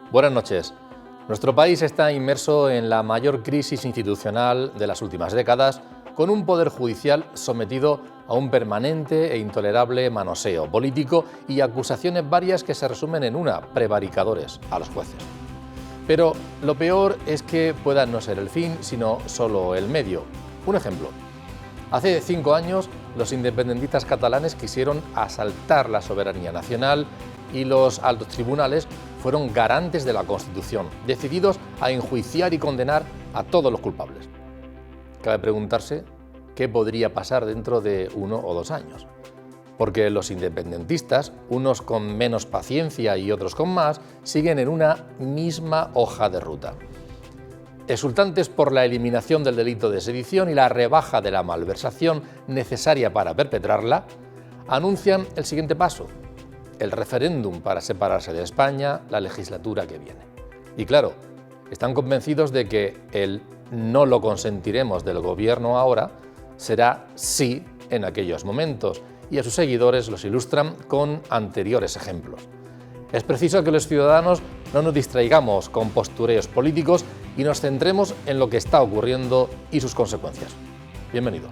Buenas noches. Nuestro país está inmerso en la mayor crisis institucional de las últimas décadas, con un poder judicial sometido a un permanente e intolerable manoseo político y acusaciones varias que se resumen en una: prevaricadores a los jueces. Pero lo peor es que pueda no ser el fin, sino solo el medio. Un ejemplo. Hace 5 años, los independentistas catalanes quisieron asaltar la soberanía nacional y los altos tribunales fueron garantes de la Constitución, decididos a enjuiciar y condenar a todos los culpables. Cabe preguntarse qué podría pasar dentro de 1 o 2 años. Porque los independentistas, unos con menos paciencia y otros con más, siguen en una misma hoja de ruta. Exultantes por la eliminación del delito de sedición y la rebaja de la malversación necesaria para perpetrarla, anuncian el siguiente paso: el referéndum para separarse de España la legislatura que viene. Y claro, están convencidos de que el no lo consentiremos del gobierno ahora será sí en aquellos momentos, y a sus seguidores los ilustran con anteriores ejemplos. Es preciso que los ciudadanos no nos distraigamos con postureos políticos y nos centremos en lo que está ocurriendo y sus consecuencias. Bienvenido.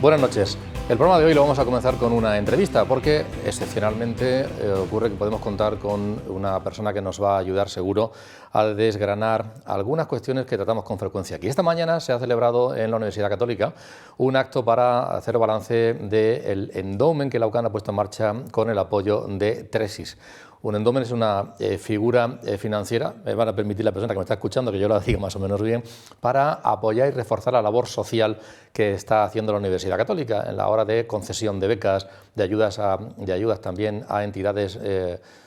Buenas noches. El programa de hoy lo vamos a comenzar con una entrevista porque excepcionalmente ocurre que podemos contar con una persona que nos va a ayudar seguro a desgranar algunas cuestiones que tratamos con frecuencia aquí. Esta mañana se ha celebrado en la Universidad Católica un acto para hacer balance del endowment que la UCAN ha puesto en marcha con el apoyo de Tresis. Un endowment es una figura financiera, me van a permitir la persona que me está escuchando que yo la diga más o menos bien, para apoyar y reforzar la labor social que está haciendo la Universidad Católica en la hora de concesión de becas, de ayudas también a entidades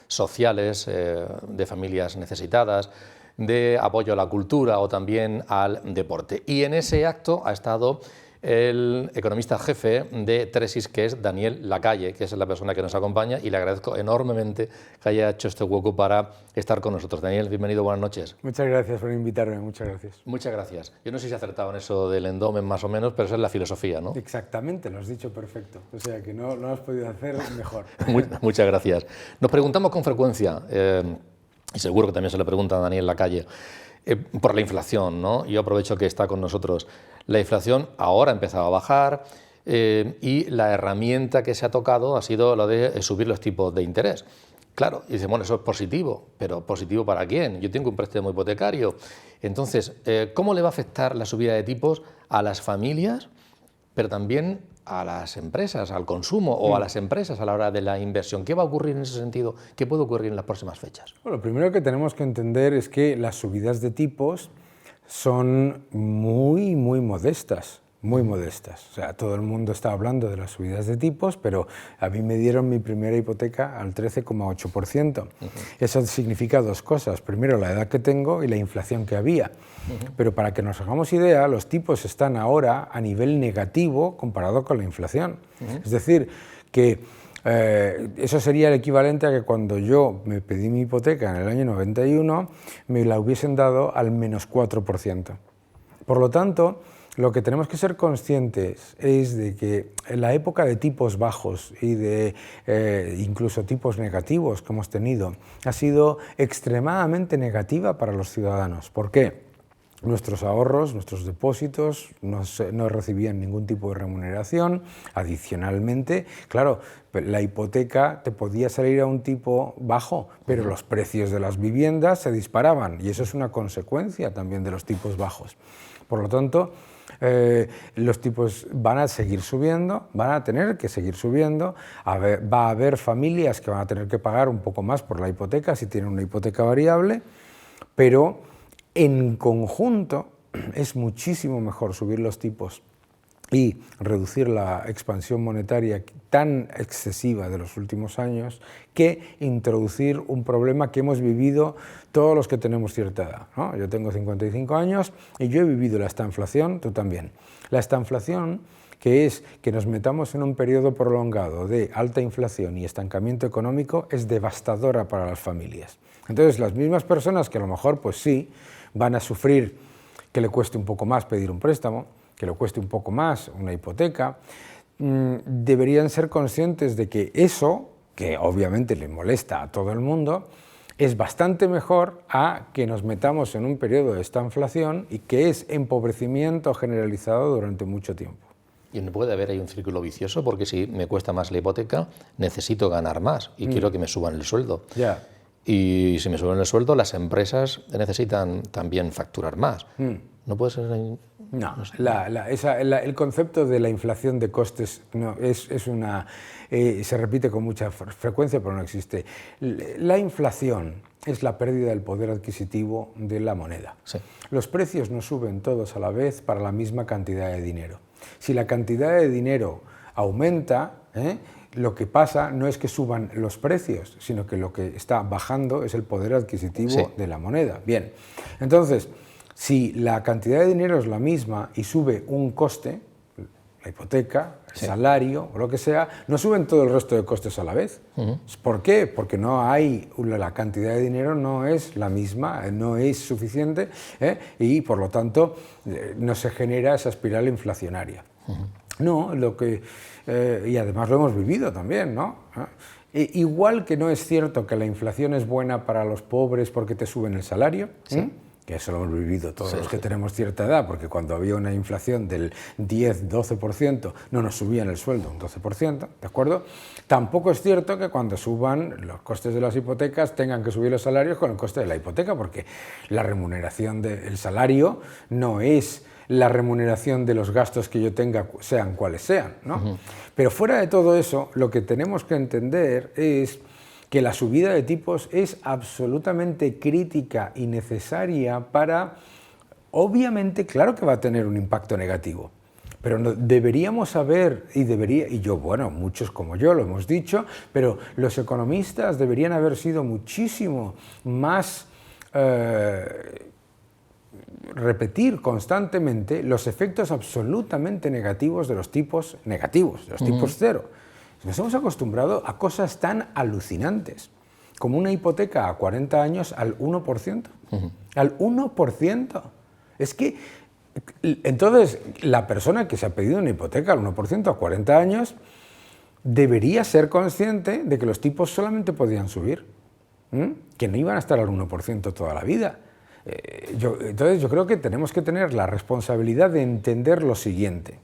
sociales de familias necesitadas, de apoyo a la cultura o también al deporte. Y en ese acto ha estado el economista jefe de Tresis, que es Daniel Lacalle, que es la persona que nos acompaña, y le agradezco enormemente que haya hecho este hueco para estar con nosotros. Daniel, bienvenido, buenas noches. Muchas gracias por invitarme, muchas gracias. Muchas gracias. Yo no sé si he acertado en eso del endowment más o menos, pero esa es la filosofía, ¿no? Exactamente, lo has dicho perfecto. O sea que no lo has podido hacer mejor. Muchas gracias. Nos preguntamos con frecuencia, y seguro que también se le pregunta a Daniel Lacalle, por la inflación, ¿no? Yo aprovecho que está con nosotros. La inflación ahora ha empezado a bajar y la herramienta que se ha tocado ha sido la de subir los tipos de interés. Claro, y dice, bueno, eso es positivo, pero ¿positivo para quién? Yo tengo un préstamo hipotecario. Entonces, ¿cómo le va a afectar la subida de tipos a las familias, pero también a las empresas, al consumo o a las empresas a la hora de la inversión? ¿Qué va a ocurrir en ese sentido? ¿Qué puede ocurrir en las próximas fechas? Bueno, lo primero que tenemos que entender es que las subidas de tipos son muy modestas, muy modestas. O sea, todo el mundo está hablando de las subidas de tipos, pero a mí me dieron mi primera hipoteca al 13,8%. Eso significa dos cosas. Primero, la edad que tengo y la inflación que había. Pero para que nos hagamos idea, los tipos están ahora a nivel negativo comparado con la inflación. Es decir, que eso sería el equivalente a que cuando yo me pedí mi hipoteca en el año 91 me la hubiesen dado al menos 4%. Por lo tanto, lo que tenemos que ser conscientes es de que en la época de tipos bajos y de incluso tipos negativos que hemos tenido ha sido extremadamente negativa para los ciudadanos. ¿Por qué? Nuestros ahorros, nuestros depósitos no recibían ningún tipo de remuneración. Adicionalmente, claro, la hipoteca te podía salir a un tipo bajo, pero los precios de las viviendas se disparaban y eso es una consecuencia también de los tipos bajos. Por lo tanto, los tipos van a seguir subiendo, van a tener que seguir subiendo, va a haber familias que van a tener que pagar un poco más por la hipoteca si tienen una hipoteca variable, pero en conjunto es muchísimo mejor subir los tipos y reducir la expansión monetaria tan excesiva de los últimos años que introducir un problema que hemos vivido todos los que tenemos cierta edad, ¿no? Yo tengo 55 años y yo he vivido la estanflación, tú también. La estanflación que es que nos metamos en un periodo prolongado de alta inflación y estancamiento económico, es devastadora para las familias. Entonces, las mismas personas que a lo mejor, pues sí, van a sufrir que le cueste un poco más pedir un préstamo, que le cueste un poco más una hipoteca, deberían ser conscientes de que eso, que obviamente le molesta a todo el mundo, es bastante mejor a que nos metamos en un periodo de estanflación y que es empobrecimiento generalizado durante mucho tiempo. Y no puede haber ahí un círculo vicioso, porque si me cuesta más la hipoteca, necesito ganar más y quiero que me suban el sueldo. Ya. Y si me suben el sueldo, las empresas necesitan también facturar más. ¿No puede ser? No, el concepto de la inflación de costes no, se repite con mucha frecuencia, pero no existe. La inflación es la pérdida del poder adquisitivo de la moneda. Sí. Los precios no suben todos a la vez para la misma cantidad de dinero. Si la cantidad de dinero aumenta, lo que pasa no es que suban los precios, sino que lo que está bajando es el poder adquisitivo de la moneda. Bien, entonces, si la cantidad de dinero es la misma y sube un coste, la hipoteca, el salario o lo que sea, no suben todo el resto de costes a la vez. ¿Por qué? Porque la cantidad de dinero no es la misma, no es suficiente y por lo tanto no se genera esa espiral inflacionaria. No, y además lo hemos vivido también, ¿no? Igual que no es cierto que la inflación es buena para los pobres porque te suben el salario, que eso lo hemos vivido todos los que tenemos cierta edad, porque cuando había una inflación del 10-12% no nos subían el sueldo un 12%, ¿de acuerdo? Tampoco es cierto que cuando suban los costes de las hipotecas tengan que subir los salarios con el coste de la hipoteca, porque la remuneración del salario no es la remuneración de los gastos que yo tenga, sean cuales sean, ¿no? Pero fuera de todo eso, lo que tenemos que entender es que la subida de tipos es absolutamente crítica y necesaria para, obviamente, claro que va a tener un impacto negativo, pero deberíamos saber, muchos como yo lo hemos dicho, pero los economistas deberían haber sido muchísimo más repetir constantemente los efectos absolutamente negativos de los tipos negativos, de los tipos cero. Nos hemos acostumbrado a cosas tan alucinantes, como una hipoteca a 40 años al 1%. Al 1%. Es que, entonces, la persona que se ha pedido una hipoteca al 1% a 40 años debería ser consciente de que los tipos solamente podían subir, que no iban a estar al 1% toda la vida. Entonces yo creo que tenemos que tener la responsabilidad de entender lo siguiente.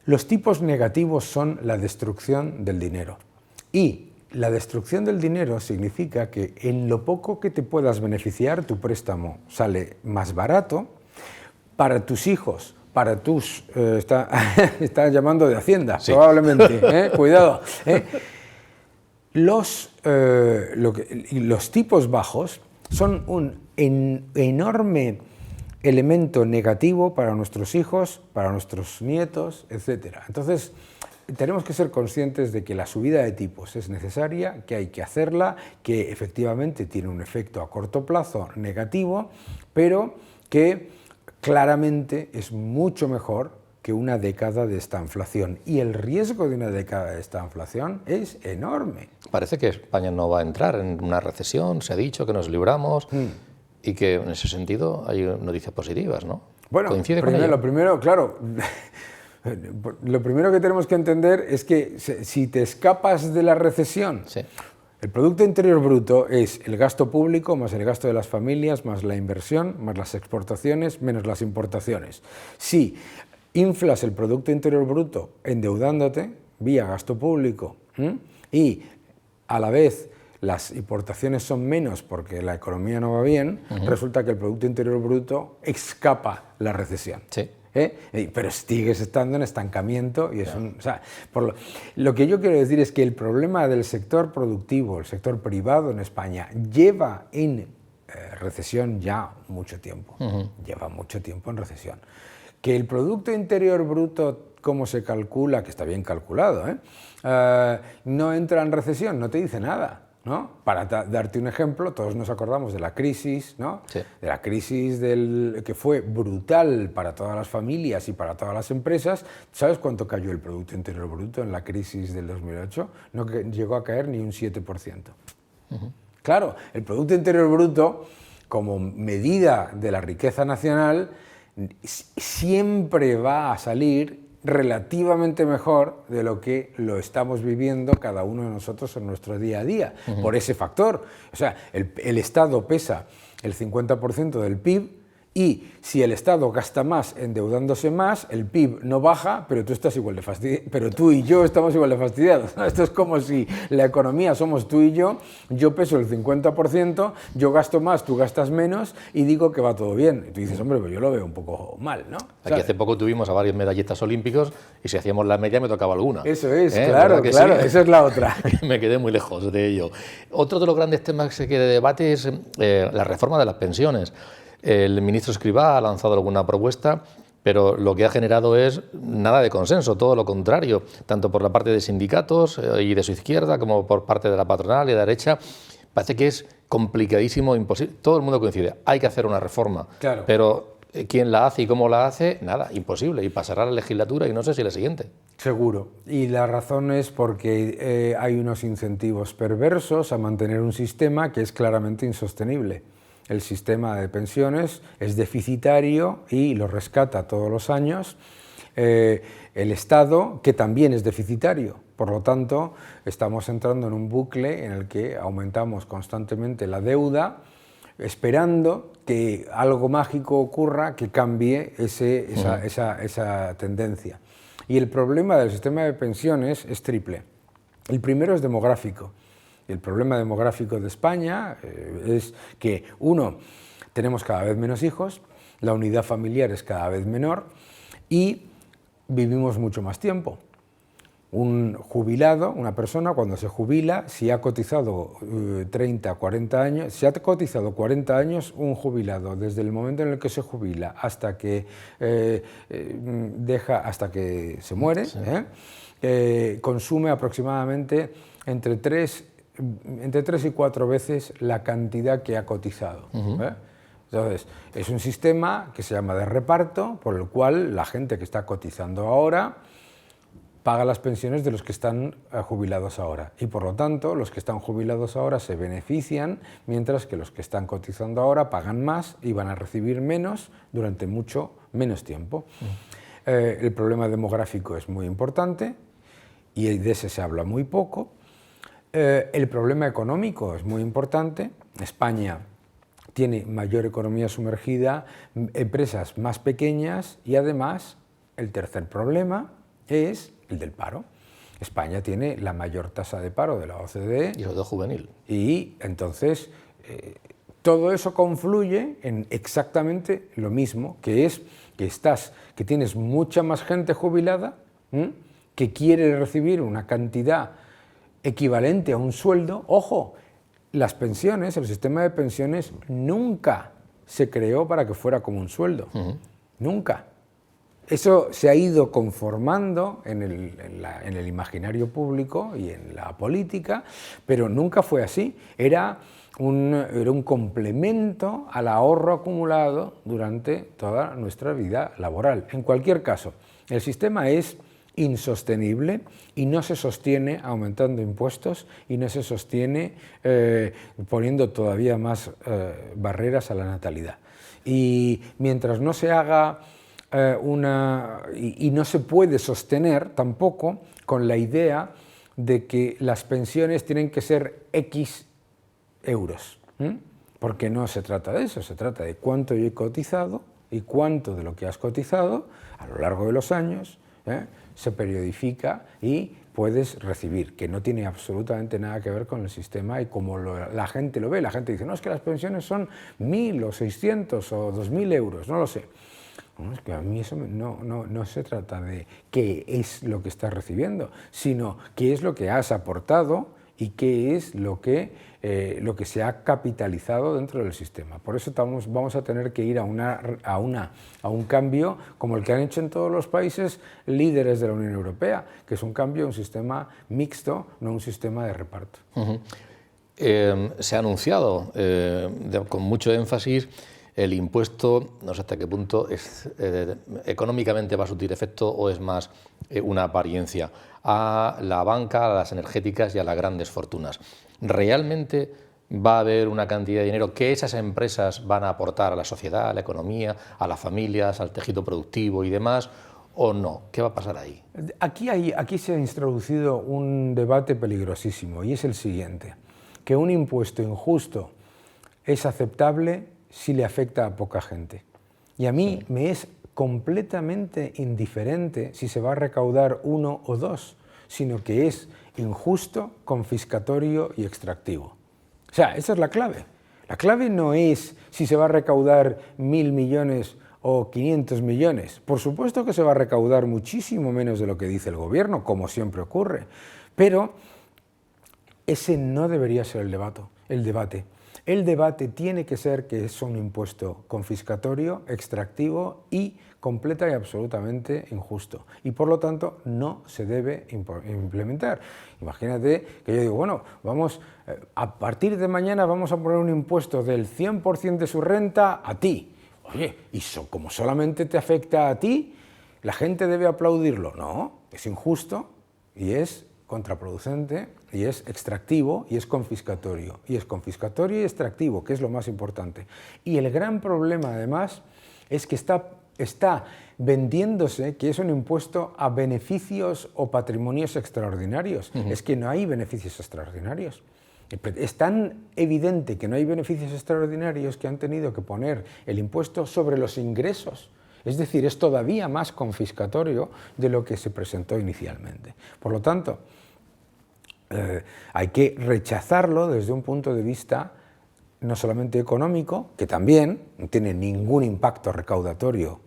Los tipos negativos son la destrucción del dinero. Y la destrucción del dinero significa que en lo poco que te puedas beneficiar, tu préstamo sale más barato para tus hijos, para tus... está llamando de Hacienda, probablemente, cuidado. Los tipos bajos son un enorme elemento negativo para nuestros hijos, para nuestros nietos, etc. Entonces, tenemos que ser conscientes de que la subida de tipos es necesaria, que hay que hacerla, que efectivamente tiene un efecto a corto plazo negativo, pero que claramente es mucho mejor que una década de estanflación. Y el riesgo de una década de estanflación es enorme. Parece que España no va a entrar en una recesión, se ha dicho que nos libramos, y que en ese sentido hay noticias positivas, ¿no? Bueno, ¿Coincide con ello? Lo primero, claro, lo primero que tenemos que entender es que si te escapas de la recesión, el Producto Interior Bruto es el gasto público más el gasto de las familias, más la inversión, más las exportaciones, menos las importaciones. Si inflas el Producto Interior Bruto endeudándote vía gasto público y a la vez las importaciones son menos porque la economía no va bien, resulta que el Producto Interior Bruto escapa la recesión. Pero sigues estando en estancamiento y es lo que yo quiero decir es que el problema del sector productivo, el sector privado en España, lleva en recesión ya mucho tiempo. Lleva mucho tiempo en recesión. Que el Producto Interior Bruto, como se calcula, que está bien calculado, no entra en recesión, no te dice nada. ¿no? Para darte un ejemplo, todos nos acordamos de la crisis, ¿no? Sí. De la crisis que fue brutal para todas las familias y para todas las empresas. ¿Sabes cuánto cayó el Producto Interior Bruto en la crisis del 2008? No llegó a caer ni un 7%. Claro, el Producto Interior Bruto, como medida de la riqueza nacional, siempre va a salir relativamente mejor de lo que lo estamos viviendo cada uno de nosotros en nuestro día a día, por ese factor. O sea, el Estado pesa el 50% del PIB, y si el Estado gasta más endeudándose más, el PIB no baja, pero tú estás igual de fastidiado, pero tú y yo estamos igual de fastidiados. Esto es como si la economía somos tú y yo peso el 50%, yo gasto más, tú gastas menos, y digo que va todo bien. Y tú dices, hombre, pues yo lo veo un poco mal, ¿no? Aquí hace poco tuvimos a varios medallistas olímpicos, y si hacíamos la media me tocaba alguna. Eso es, claro, sí? Esa es la otra. Me quedé muy lejos de ello. Otro de los grandes temas que de debate es la reforma de las pensiones. El ministro Escrivá ha lanzado alguna propuesta, pero lo que ha generado es nada de consenso, todo lo contrario, tanto por la parte de sindicatos y de su izquierda como por parte de la patronal y de la derecha. Parece que es complicadísimo, imposible. Todo el mundo coincide, hay que hacer una reforma, claro. Pero quién la hace y cómo la hace, nada, imposible, y pasará la legislatura y no sé si la siguiente. Seguro, y la razón es porque hay unos incentivos perversos a mantener un sistema que es claramente insostenible. El sistema de pensiones es deficitario y lo rescata todos los años. El Estado, que también es deficitario. Por lo tanto, estamos entrando en un bucle en el que aumentamos constantemente la deuda, esperando que algo mágico ocurra que cambie esa tendencia. Y el problema del sistema de pensiones es triple. El primero es demográfico. El problema demográfico de España es que, uno, tenemos cada vez menos hijos, la unidad familiar es cada vez menor y vivimos mucho más tiempo. Un jubilado, una persona, cuando se jubila, si ha cotizado 30, 40 años, si ha cotizado 40 años, un jubilado, desde el momento en el que se jubila hasta que hasta que se muere, sí, consume aproximadamente entre 3 y 4 veces la cantidad que ha cotizado. Entonces, es un sistema que se llama de reparto, por el cual la gente que está cotizando ahora paga las pensiones de los que están jubilados ahora. Y por lo tanto, los que están jubilados ahora se benefician, mientras que los que están cotizando ahora pagan más y van a recibir menos durante mucho menos tiempo. El problema demográfico es muy importante y de ese se habla muy poco. El problema económico es muy importante. España tiene mayor economía sumergida, empresas más pequeñas y además el tercer problema es el del paro. España tiene la mayor tasa de paro de la OCDE. Y sobre todo juvenil. Y entonces todo eso confluye en exactamente lo mismo, que es que tienes mucha más gente jubilada que quiere recibir una cantidad equivalente a un sueldo. Ojo, las pensiones, el sistema de pensiones nunca se creó para que fuera como un sueldo. Nunca. Eso se ha ido conformando en el imaginario público y en la política, pero nunca fue así. Era un complemento al ahorro acumulado durante toda nuestra vida laboral. En cualquier caso, el sistema es insostenible y no se sostiene aumentando impuestos y no se sostiene poniendo todavía más barreras a la natalidad. Y mientras no se haga y no se puede sostener tampoco con la idea de que las pensiones tienen que ser X euros, porque no se trata de eso, se trata de cuánto yo he cotizado y cuánto de lo que has cotizado a lo largo de los años se periodifica y puedes recibir, que no tiene absolutamente nada que ver con el sistema y como la gente lo ve. La gente dice, no, es que las pensiones son 1.000 o 600 o 2.000 euros, no lo sé. No, es que a mí eso no se trata de qué es lo que estás recibiendo, sino qué es lo que has aportado y qué es lo que se ha capitalizado dentro del sistema. Por eso vamos a tener que ir a un cambio como el que han hecho en todos los países líderes de la Unión Europea, que es un cambio a un sistema mixto, no un sistema de reparto. Se ha anunciado con mucho énfasis el impuesto, no sé hasta qué punto económicamente va a surtir efecto o es más una apariencia, a la banca, a las energéticas y a las grandes fortunas. ¿Realmente va a haber una cantidad de dinero que esas empresas van a aportar a la sociedad, a la economía, a las familias, al tejido productivo y demás, o no? ¿Qué va a pasar ahí? Aquí se ha introducido un debate peligrosísimo y es el siguiente, que un impuesto injusto es aceptable si le afecta a poca gente. Y a mí me es completamente indiferente si se va a recaudar 1 o 2, sino que es injusto, confiscatorio y extractivo. O sea, esa es la clave. La clave no es si se va a recaudar 1.000 millones o 500 millones. Por supuesto que se va a recaudar muchísimo menos de lo que dice el gobierno, como siempre ocurre, pero ese no debería ser el debate. El debate tiene que ser que es un impuesto confiscatorio, extractivo y completa y absolutamente injusto. Y por lo tanto no se debe implementar. Imagínate que yo digo, bueno, a partir de mañana vamos a poner un impuesto del 100% de su renta a ti. Oye, y como solamente te afecta a ti, ¿la gente debe aplaudirlo? No, es injusto y es contraproducente y es extractivo y es confiscatorio. Y es confiscatorio y extractivo, que es lo más importante. Y el gran problema, además, es que está vendiéndose que es un impuesto a beneficios o patrimonios extraordinarios. Es que no hay beneficios extraordinarios. Es tan evidente que no hay beneficios extraordinarios que han tenido que poner el impuesto sobre los ingresos. Es decir, es todavía más confiscatorio de lo que se presentó inicialmente. Por lo tanto, hay que rechazarlo desde un punto de vista no solamente económico, que también no tiene ningún impacto recaudatorio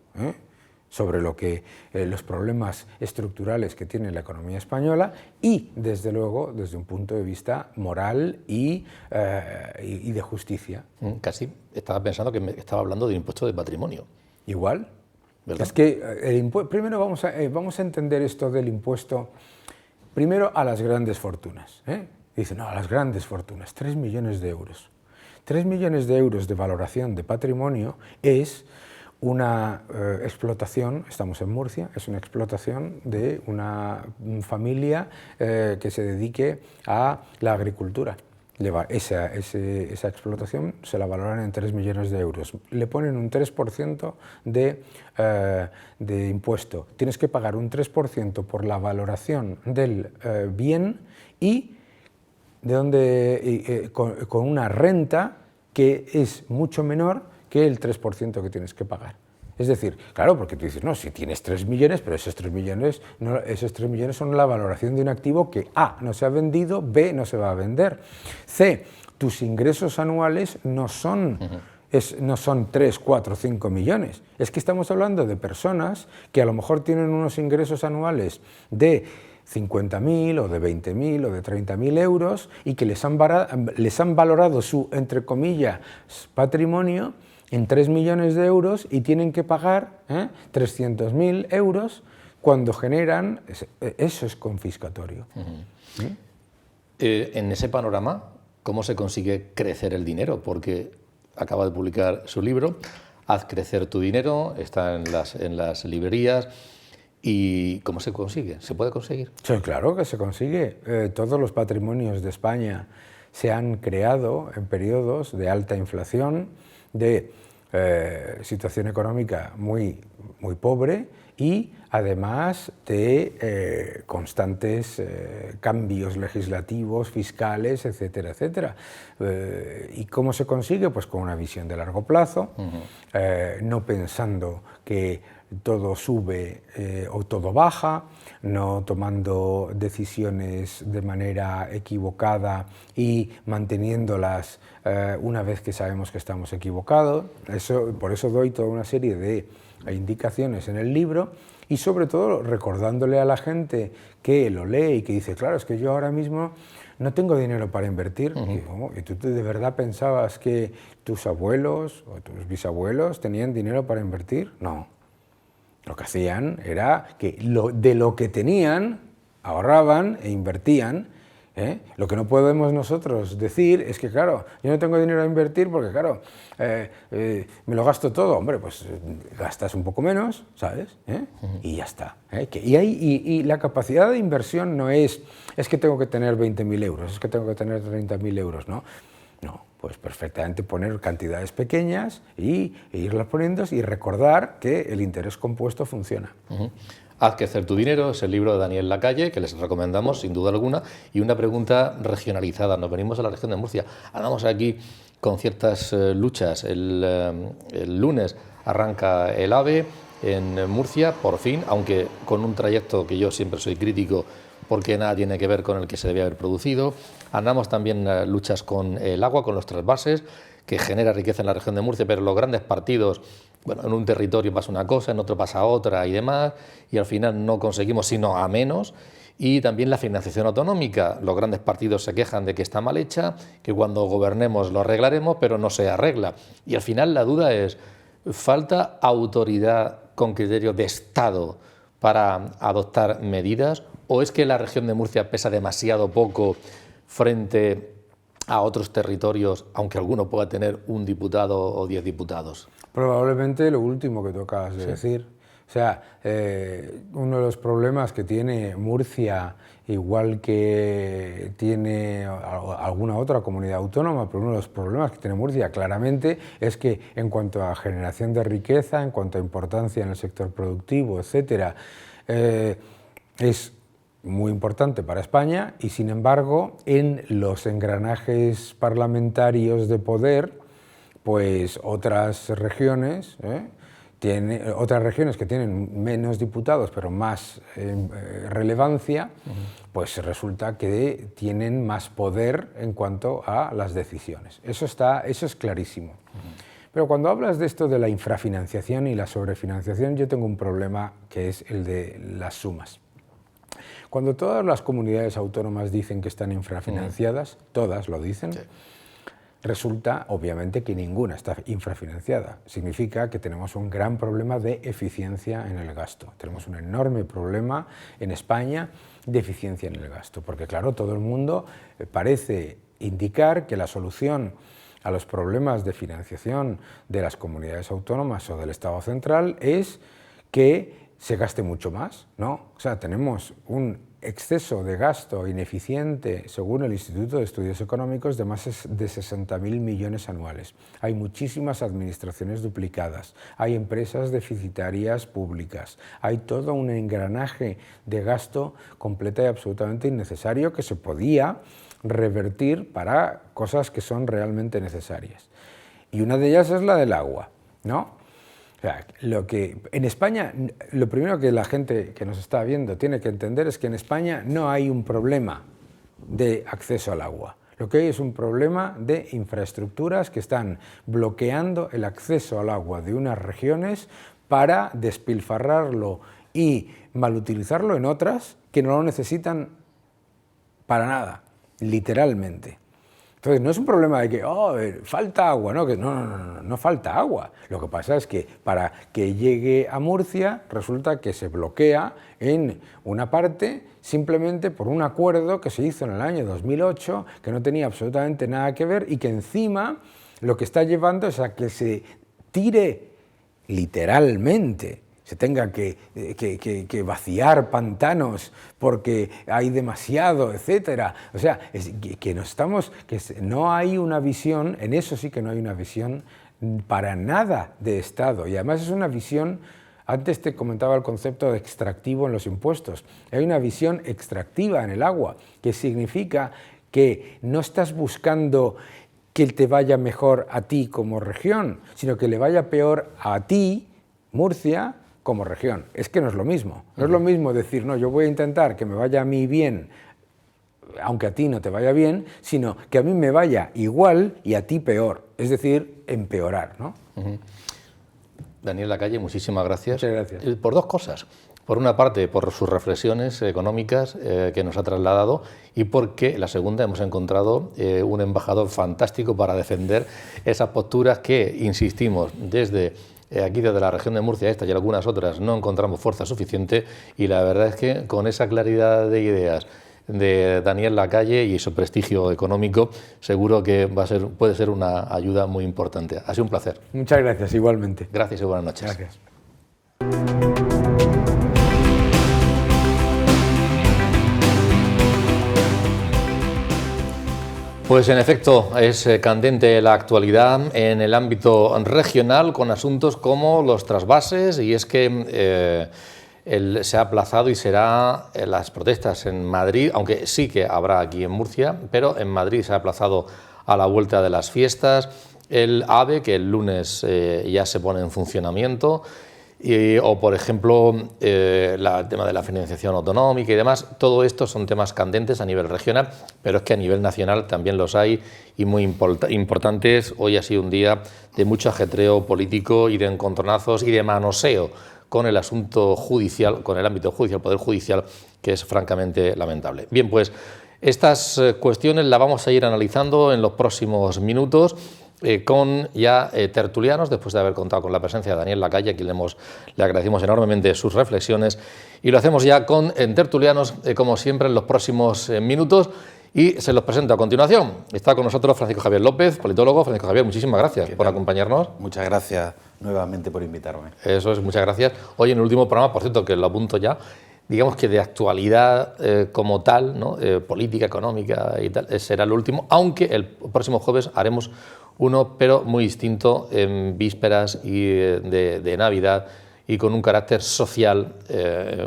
sobre los problemas estructurales que tiene la economía española, y desde luego desde un punto de vista moral y de justicia. Casi estaba pensando que estaba hablando de impuesto de patrimonio. Igual. ¿Verdad? Es que primero vamos a entender esto del impuesto, primero a las grandes fortunas. Dicen, no, a las grandes fortunas, 3 millones de euros. 3 millones de euros de valoración de patrimonio es una explotación, estamos en Murcia, es una explotación de una familia que se dedique a la agricultura. Esa explotación se la valoran en 3 millones de euros. Le ponen un 3% de impuesto. Tienes que pagar un 3% por la valoración del bien y con una renta que es mucho menor que el 3% que tienes que pagar. Es decir, claro, porque tú dices, no, si tienes 3 millones, pero esos 3 millones son la valoración de un activo que A, no se ha vendido, B, no se va a vender. C, tus ingresos anuales no son 3, 4, 5 millones. Es que estamos hablando de personas que a lo mejor tienen unos ingresos anuales de 50.000 o de 20.000 o de 30.000 euros y que les han valorado su, entre comillas, patrimonio en 3 millones de euros y tienen que pagar 300.000 euros cuando generan. Eso es confiscatorio. En ese panorama, ¿cómo se consigue crecer el dinero? Porque acaba de publicar su libro, Haz crecer tu dinero, está en las librerías. ¿Y cómo se consigue? ¿Se puede conseguir? Sí, claro que se consigue. Todos los patrimonios de España se han creado en periodos de alta inflación, de situación económica muy, muy pobre y además de constantes cambios legislativos, fiscales, etcétera, etcétera. ¿Y cómo se consigue? Pues con una visión de largo plazo, no pensando que todo sube o todo baja, no tomando decisiones de manera equivocada y manteniéndolas una vez que sabemos que estamos equivocados. Por eso doy toda una serie de indicaciones en el libro y sobre todo recordándole a la gente que lo lee y que dice, claro, es que yo ahora mismo no tengo dinero para invertir. ¿Y tú de verdad pensabas que tus abuelos o tus bisabuelos tenían dinero para invertir? No. Lo que hacían era que de lo que tenían ahorraban e invertían Lo que no podemos nosotros decir es que, claro, yo no tengo dinero a invertir porque, claro, me lo gasto todo. Hombre, pues gastas un poco menos, ¿sabes? Y ya está. Y la capacidad de inversión no es que tengo que tener 20.000 euros, es que tengo que tener 30.000 euros, ¿no? No, pues perfectamente poner cantidades pequeñas e irlas poniendo y recordar que el interés compuesto funciona. Haz crecer tu dinero es el libro de Daniel Lacalle, que les recomendamos sin duda alguna, y una pregunta regionalizada. Nos venimos a la región de Murcia. Andamos aquí con ciertas luchas. El lunes arranca el AVE en Murcia, por fin, aunque con un trayecto que yo siempre soy crítico porque nada tiene que ver con el que se debía haber producido. Andamos también luchas con el agua, con los trasvases, que genera riqueza en la región de Murcia, pero los grandes partidos, bueno, en un territorio pasa una cosa, en otro pasa otra y demás, y al final no conseguimos sino a menos. Y también la financiación autonómica. Los grandes partidos se quejan de que está mal hecha, que cuando gobernemos lo arreglaremos, pero no se arregla. Y al final la duda es, ¿falta autoridad con criterio de Estado para adoptar medidas? ¿O es que la región de Murcia pesa demasiado poco frente a otros territorios, aunque alguno pueda tener un diputado o 10 diputados? Probablemente lo último que tú acabas de decir. O sea, uno de los problemas que tiene Murcia, igual que tiene alguna otra comunidad autónoma, pero uno de los problemas que tiene Murcia claramente es que en cuanto a generación de riqueza, en cuanto a importancia en el sector productivo, etcétera, es muy importante para España y, sin embargo, en los engranajes parlamentarios de poder, pues otras regiones que tienen menos diputados pero más relevancia, pues resulta que tienen más poder en cuanto a las decisiones. Eso es clarísimo. Pero cuando hablas de esto de la infrafinanciación y la sobrefinanciación, yo tengo un problema que es el de las sumas. Cuando todas las comunidades autónomas dicen que están infrafinanciadas, todas lo dicen, resulta obviamente que ninguna está infrafinanciada. Significa que tenemos un gran problema de eficiencia en el gasto. Tenemos un enorme problema en España de eficiencia en el gasto, porque claro, todo el mundo parece indicar que la solución a los problemas de financiación de las comunidades autónomas o del Estado central es que se gaste mucho más, ¿no? O sea, tenemos un exceso de gasto ineficiente, según el Instituto de Estudios Económicos, de más de 60.000 millones anuales. Hay muchísimas administraciones duplicadas, hay empresas deficitarias públicas, hay todo un engranaje de gasto completo y absolutamente innecesario que se podía revertir para cosas que son realmente necesarias. Y una de ellas es la del agua, ¿no? O sea, en España, lo primero que la gente que nos está viendo tiene que entender es que en España no hay un problema de acceso al agua. Lo que hay es un problema de infraestructuras que están bloqueando el acceso al agua de unas regiones para despilfarrarlo y malutilizarlo en otras que no lo necesitan para nada, literalmente. Entonces, no es un problema de que falta agua, ¿no? No falta agua. Lo que pasa es que para que llegue a Murcia resulta que se bloquea en una parte simplemente por un acuerdo que se hizo en el año 2008, que no tenía absolutamente nada que ver y que encima lo que está llevando es a que se tire literalmente, se tenga que vaciar pantanos porque hay demasiado, etcétera. O sea, no hay una visión, en eso sí que no hay una visión para nada de Estado. Y además es una visión, antes te comentaba el concepto de extractivo en los impuestos, hay una visión extractiva en el agua, que significa que no estás buscando que te vaya mejor a ti como región, sino que le vaya peor a ti, Murcia, como región. Es que no es lo mismo. No es lo mismo decir, no, yo voy a intentar que me vaya a mí bien, aunque a ti no te vaya bien, sino que a mí me vaya igual y a ti peor. Es decir, empeorar, ¿no? Daniel Lacalle, muchísimas gracias. Muchas gracias. Por dos cosas. Por una parte, por sus reflexiones económicas que nos ha trasladado, y porque la segunda hemos encontrado un embajador fantástico para defender esas posturas que, insistimos, desde la región de Murcia, esta y algunas otras, no encontramos fuerza suficiente, y la verdad es que con esa claridad de ideas, de Daniel Lacalle y su prestigio económico, seguro que puede ser una ayuda muy importante. Ha sido un placer. Muchas gracias, igualmente. Gracias y buenas noches. Gracias. Pues en efecto es candente la actualidad en el ámbito regional con asuntos como los trasvases, y es que se ha aplazado y será las protestas en Madrid, aunque sí que habrá aquí en Murcia, pero en Madrid se ha aplazado a la vuelta de las fiestas. El AVE, que el lunes ya se pone en funcionamiento, o por ejemplo el tema de la financiación autonómica y demás. Todo esto son temas candentes a nivel regional, pero es que a nivel nacional también los hay, y muy importantes. Hoy ha sido un día de mucho ajetreo político y de encontronazos y de manoseo con el asunto judicial, con el ámbito judicial, poder judicial, que es francamente lamentable. Bien, pues estas cuestiones las vamos a ir analizando en los próximos minutos, con ya tertulianos, después de haber contado con la presencia de Daniel Lacalle, a quien le agradecemos enormemente sus reflexiones, y lo hacemos ya con tertulianos, como siempre, en los próximos minutos, y se los presento a continuación. Está con nosotros Francisco Javier López, politólogo. Francisco Javier, muchísimas gracias por acompañarnos. Muchas gracias nuevamente por invitarme. Eso es, muchas gracias. Hoy en el último programa, por cierto, que lo apunto ya, digamos que de actualidad como tal, ¿no? Política, económica y tal, será el último, aunque el próximo jueves haremos uno, pero muy distinto, en vísperas y de Navidad, y con un carácter social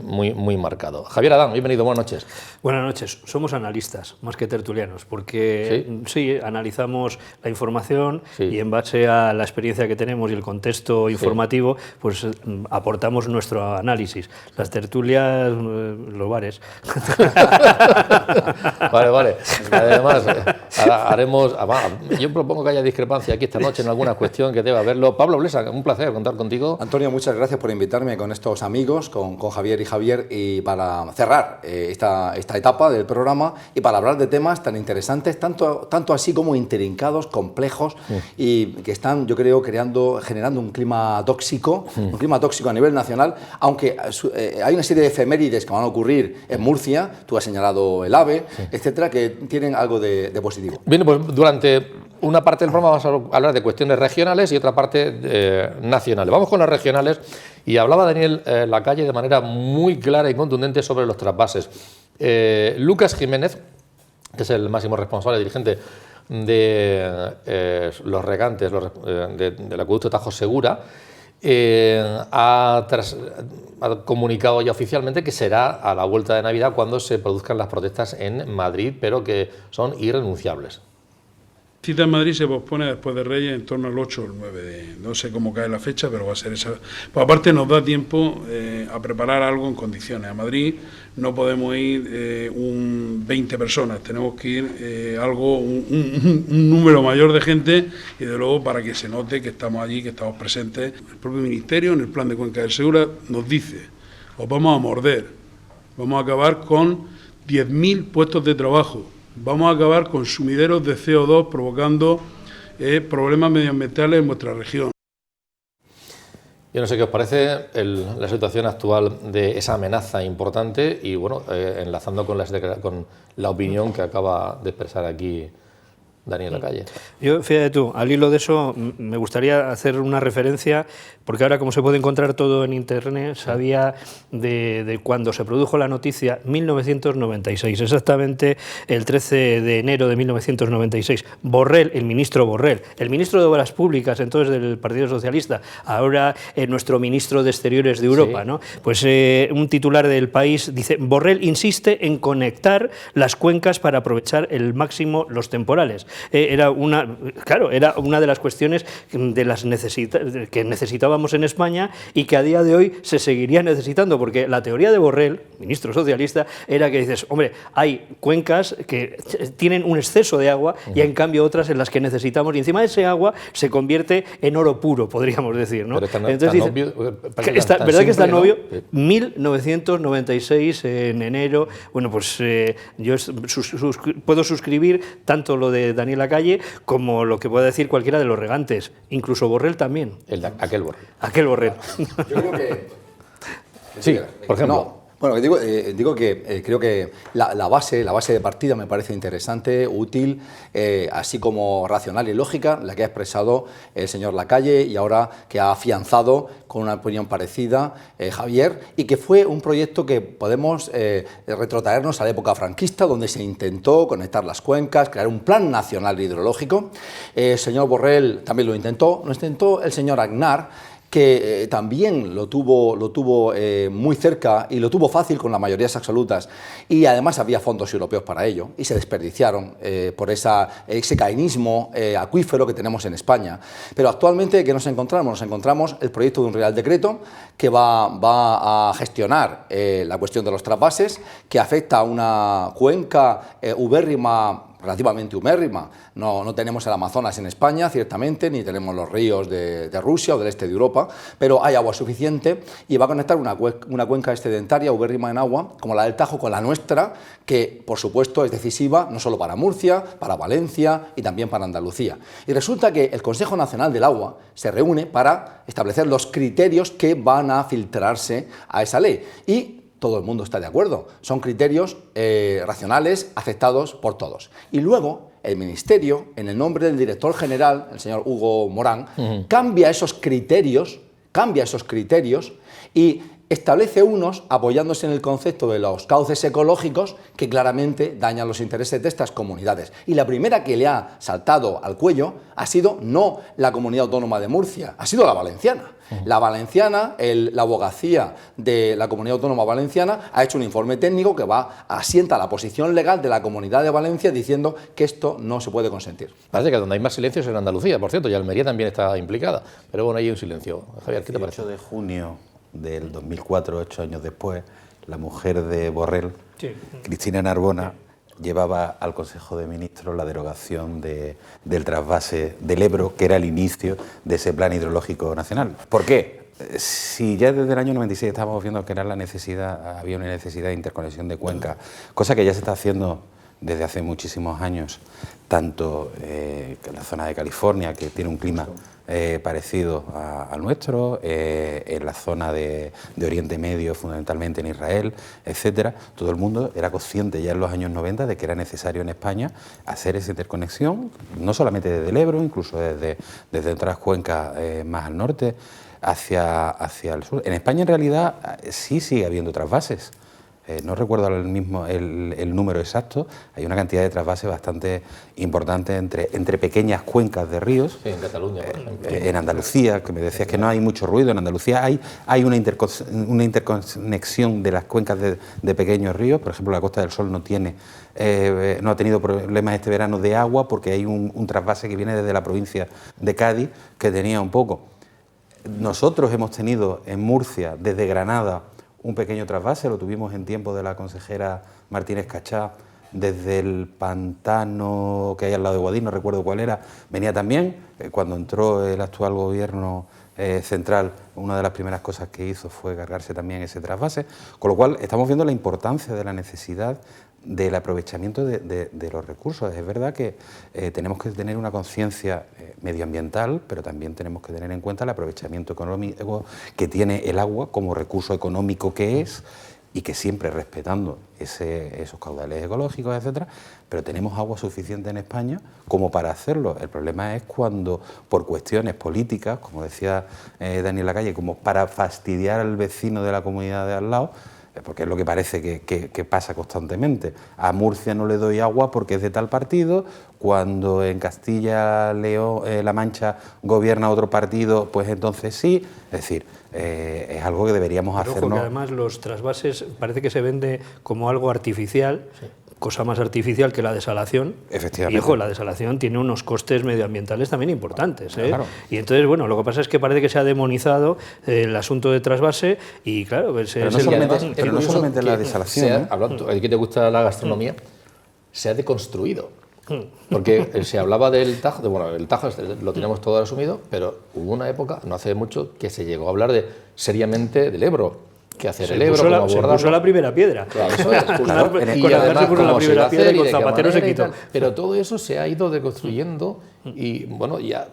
muy marcado. Javier Adán, bienvenido, buenas noches. Buenas noches. Somos analistas, más que tertulianos, porque sí analizamos la información, y en base a la experiencia que tenemos y el contexto informativo, pues aportamos nuestro análisis. Las tertulias, los bares. Vale. Además, yo propongo que haya discrepancia aquí esta noche en alguna cuestión que deba haberlo. Pablo Blesa, un placer contar contigo. Antonio, muchas gracias por invitarme con estos amigos, con Javier y Javier, y para cerrar esta etapa del programa y para hablar de temas tan interesantes, tanto así como intrincados, complejos, y que están, yo creo, generando un clima tóxico, a nivel nacional, aunque hay una serie de efemérides que van a ocurrir en Murcia, tú has señalado el AVE, etcétera, que tienen algo de positivo. Bien, pues durante una parte del programa vamos a hablar de cuestiones regionales y otra parte nacionales. Vamos con las regionales, y hablaba Daniel Lacalle de manera muy clara y contundente sobre los trasvases. Lucas Jiménez, que es el máximo responsable dirigente de los regantes del acueducto Tajo Segura, ha comunicado ya oficialmente que será a la vuelta de Navidad cuando se produzcan las protestas en Madrid, pero que son irrenunciables. La cita en Madrid se pospone después de Reyes en torno al 8 o el 9 no sé cómo cae la fecha, pero va a ser esa. Pues aparte nos da tiempo a preparar algo en condiciones. A Madrid no podemos ir 20 personas, tenemos que ir un número mayor de gente, y de luego para que se note que estamos allí, que estamos presentes. El propio Ministerio, en el plan de Cuenca del Segura, nos dice: os vamos a morder, vamos a acabar con 10.000 puestos de trabajo, vamos a acabar con sumideros de CO2 provocando problemas medioambientales en vuestra región. Yo no sé qué os parece la situación actual de esa amenaza importante, y bueno, enlazando con la opinión que acaba de expresar aquí Daniel Lacalle. Yo, fíjate tú, al hilo de eso, me gustaría hacer una referencia, porque ahora, como se puede encontrar todo en Internet, sabía de cuando se produjo la noticia, 1996, exactamente el 13 de enero de 1996. Borrell, el ministro de Obras Públicas, entonces del Partido Socialista, ahora nuestro ministro de Exteriores de Europa, ¿no? Pues un titular del País dice: Borrell insiste en conectar las cuencas para aprovechar el máximo los temporales. Era una de las cuestiones que necesitábamos en España, y que a día de hoy se seguiría necesitando, porque la teoría de Borrell, ministro socialista, era que dices: hombre, hay cuencas que tienen un exceso de agua y en cambio otras en las que necesitamos, y encima de ese agua se convierte en oro puro, podríamos decir, ¿no? Entonces dice, ¿verdad que es tan obvio? 1996 en enero. Bueno, pues yo puedo suscribir tanto lo de Daniel Lacalle como lo que pueda decir cualquiera de los regantes, incluso Borrell también. Aquel Borrell. Aquel Borrell. Yo creo que... Sí, por ejemplo. Bueno, digo que creo que la base de partida me parece interesante, útil, así como racional y lógica, la que ha expresado el señor Lacalle y ahora que ha afianzado con una opinión parecida Javier, y que fue un proyecto que podemos retrotraernos a la época franquista, donde se intentó conectar las cuencas, crear un plan nacional hidrológico. El señor Borrell también lo intentó el señor Aznar, que también lo tuvo muy cerca y lo tuvo fácil con las mayorías absolutas, y además había fondos europeos para ello y se desperdiciaron por ese caínismo acuífero que tenemos en España. Pero actualmente, ¿qué nos encontramos? Nos encontramos el proyecto de un Real Decreto que va a gestionar la cuestión de los trasvases, que afecta a una cuenca ubérrima, relativamente humérrima. No tenemos el Amazonas en España, ciertamente, ni tenemos los ríos de Rusia o del este de Europa, pero hay agua suficiente y va a conectar una cuenca excedentaria, ubérrima en agua, como la del Tajo, con la nuestra, que por supuesto es decisiva no solo para Murcia, para Valencia y también para Andalucía. Y resulta que el Consejo Nacional del Agua se reúne para establecer los criterios que van a filtrarse a esa ley, y todo el mundo está de acuerdo. Son criterios racionales, aceptados por todos. Y luego el Ministerio, en el nombre del director general, el señor Hugo Morán, cambia esos criterios y establece unos apoyándose en el concepto de los cauces ecológicos que claramente dañan los intereses de estas comunidades. Y la primera que le ha saltado al cuello ha sido no la Comunidad Autónoma de Murcia, ha sido la valenciana. La valenciana, la abogacía de la Comunidad Autónoma Valenciana ha hecho un informe técnico que asienta la posición legal de la Comunidad de Valencia diciendo que esto no se puede consentir. Parece que donde hay más silencios es en Andalucía, por cierto, y Almería también está implicada, pero bueno, ahí hay un silencio. Javier, ¿qué te parece? El 8 de junio del 2004, 8 años después, la mujer de Borrell, sí, Cristina Narbona, llevaba al Consejo de Ministros la derogación del trasvase del Ebro, que era el inicio de ese plan hidrológico nacional. ¿Por qué? Si ya desde el año 96 estábamos viendo que había una necesidad de interconexión de cuencas, cosa que ya se está haciendo desde hace muchísimos años, tanto en la zona de California, que tiene un clima parecido al nuestro, en la zona de Oriente Medio, fundamentalmente en Israel, etcétera. Todo el mundo era consciente ya en los años 90 de que era necesario en España hacer esa interconexión, no solamente desde el Ebro, incluso desde otras cuencas más al norte, hacia el sur. En España, en realidad, sí sigue habiendo trasvases. No recuerdo ahora mismo el número exacto. Hay una cantidad de trasvases bastante importante entre pequeñas cuencas de ríos. Sí, en Cataluña, por ejemplo. En Andalucía, que me decías que no hay mucho ruido. En Andalucía hay una interconexión de las cuencas de pequeños ríos. Por ejemplo, la Costa del Sol no ha tenido problemas este verano de agua porque hay un trasvase que viene desde la provincia de Cádiz, que tenía un poco. Nosotros hemos tenido en Murcia, desde Granada, un pequeño trasvase, lo tuvimos en tiempo de la consejera Martínez Cachá, desde el pantano que hay al lado de Guadix, no recuerdo cuál era, venía también. Cuando entró el actual gobierno central, una de las primeras cosas que hizo fue cargarse también ese trasvase, con lo cual estamos viendo la importancia de la necesidad del aprovechamiento de los recursos. Es verdad que tenemos que tener una conciencia medioambiental, pero también tenemos que tener en cuenta el aprovechamiento económico que tiene el agua como recurso económico que es, y que siempre respetando esos caudales ecológicos, etcétera, pero tenemos agua suficiente en España como para hacerlo. El problema es cuando, por cuestiones políticas, como decía Daniel Lacalle, como para fastidiar al vecino de la comunidad de al lado, porque es lo que parece que pasa constantemente. A Murcia no le doy agua porque es de tal partido, cuando en Castilla-La Mancha gobierna otro partido, pues entonces sí. Es decir, es algo que deberíamos hacer. Ojo, que además los trasvases parece que se vende como algo artificial, sí, cosa más artificial que la desalación. Efectivamente. Y ojo, la desalación tiene unos costes medioambientales también importantes, ¿eh? Claro. Y entonces, bueno, lo que pasa es que parece que se ha demonizado el asunto de trasvase y claro, pues pero no solamente la desalación. Hablando, ¿a ti te gusta la gastronomía? Se ha deconstruido. Porque se hablaba del Tajo, bueno, el Tajo lo tenemos todo asumido, pero hubo una época, no hace mucho, que se llegó a hablar seriamente del Ebro. ¿Qué hacer el Ebro? ¿Cómo abordarlo? Se puso la primera piedra. Claro, eso es. Claro, y además se puso la primera piedra y con Zapatero se quitó. Pero todo eso se ha ido deconstruyendo y bueno, ya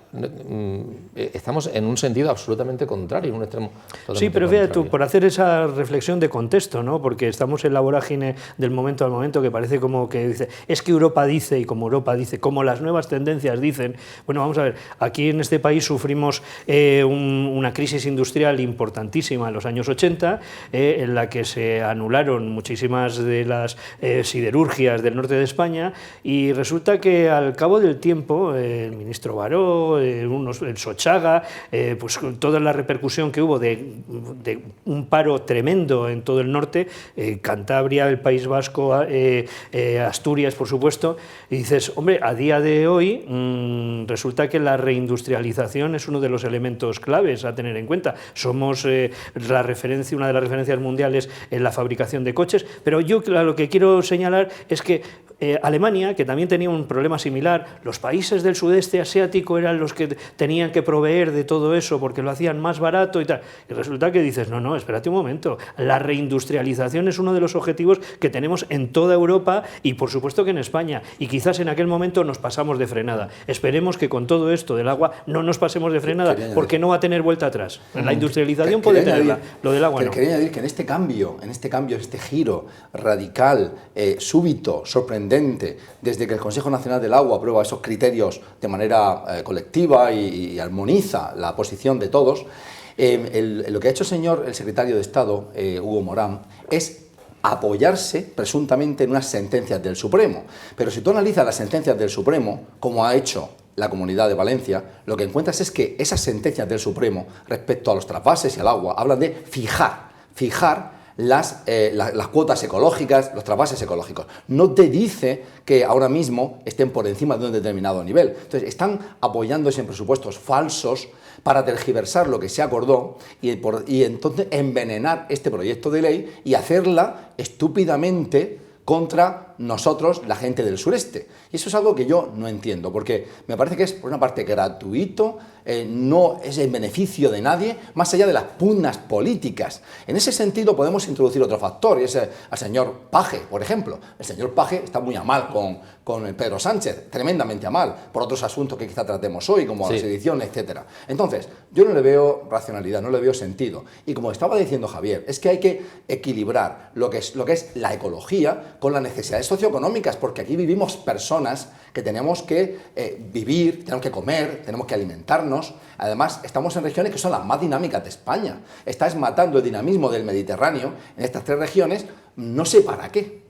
estamos en un sentido absolutamente contrario, en un extremo totalmente Sí, pero fíjate tú, contrario. por hacer esa reflexión de contexto, ¿no? Porque estamos en la vorágine del momento al momento, que parece como que dice, es que Europa dice, y como Europa dice, como las nuevas tendencias dicen. Bueno, vamos a ver, aquí en este país sufrimos una crisis industrial importantísima en los años 80, en la que se anularon muchísimas de las siderurgias del norte de España, y resulta que al cabo del tiempo, el ministro Baró, el Sochaga, pues con toda la repercusión que hubo de un paro tremendo en todo el norte, Cantabria, el País Vasco, Asturias, por supuesto, y dices, hombre, a día de hoy resulta que la reindustrialización es uno de los elementos claves a tener en cuenta. Somos una de las referencias mundiales en la fabricación de coches, pero yo lo que quiero señalar es que Alemania, que también tenía un problema similar, los países del sudeste asiático eran los que tenían que proveer de todo eso porque lo hacían más barato y tal. Y resulta que dices, no, espérate un momento, la reindustrialización es uno de los objetivos que tenemos en toda Europa y por supuesto que en España. Y quizás en aquel momento nos pasamos de frenada. Esperemos que con todo esto del agua no nos pasemos de frenada porque no va a tener vuelta atrás. La industrialización puede tenerla, lo del agua no. Quería añadir que en este cambio, este giro radical, súbito, sorprendente, desde que el Consejo Nacional del Agua aprueba esos criterios de manera colectiva y armoniza la posición de todos, lo que ha hecho el secretario de Estado, Hugo Morán, es apoyarse presuntamente en unas sentencias del Supremo. Pero si tú analizas las sentencias del Supremo, como ha hecho la Comunidad de Valencia, lo que encuentras es que esas sentencias del Supremo respecto a los trasvases y al agua hablan de fijar las cuotas ecológicas, los trasvases ecológicos. No te dice que ahora mismo estén por encima de un determinado nivel. Entonces, están apoyándose en presupuestos falsos para tergiversar lo que se acordó y entonces envenenar este proyecto de ley y hacerla estúpidamente contra nosotros, la gente del sureste. Y eso es algo que yo no entiendo, porque me parece que es, por una parte, gratuito, no es en beneficio de nadie, más allá de las pugnas políticas. En ese sentido podemos introducir otro factor, y es al señor Page, por ejemplo. El señor Page está muy a mal con Pedro Sánchez, tremendamente a mal, por otros asuntos que quizá tratemos hoy, como la sedición, etc. Entonces, yo no le veo racionalidad, no le veo sentido. Y como estaba diciendo Javier, es que hay que equilibrar lo que es la ecología con las necesidades socioeconómicas, porque aquí vivimos personas que tenemos que vivir, tenemos que comer, tenemos que alimentarnos. Además, estamos en regiones que son las más dinámicas de España. Estás matando el dinamismo del Mediterráneo en estas tres regiones, no sé para qué.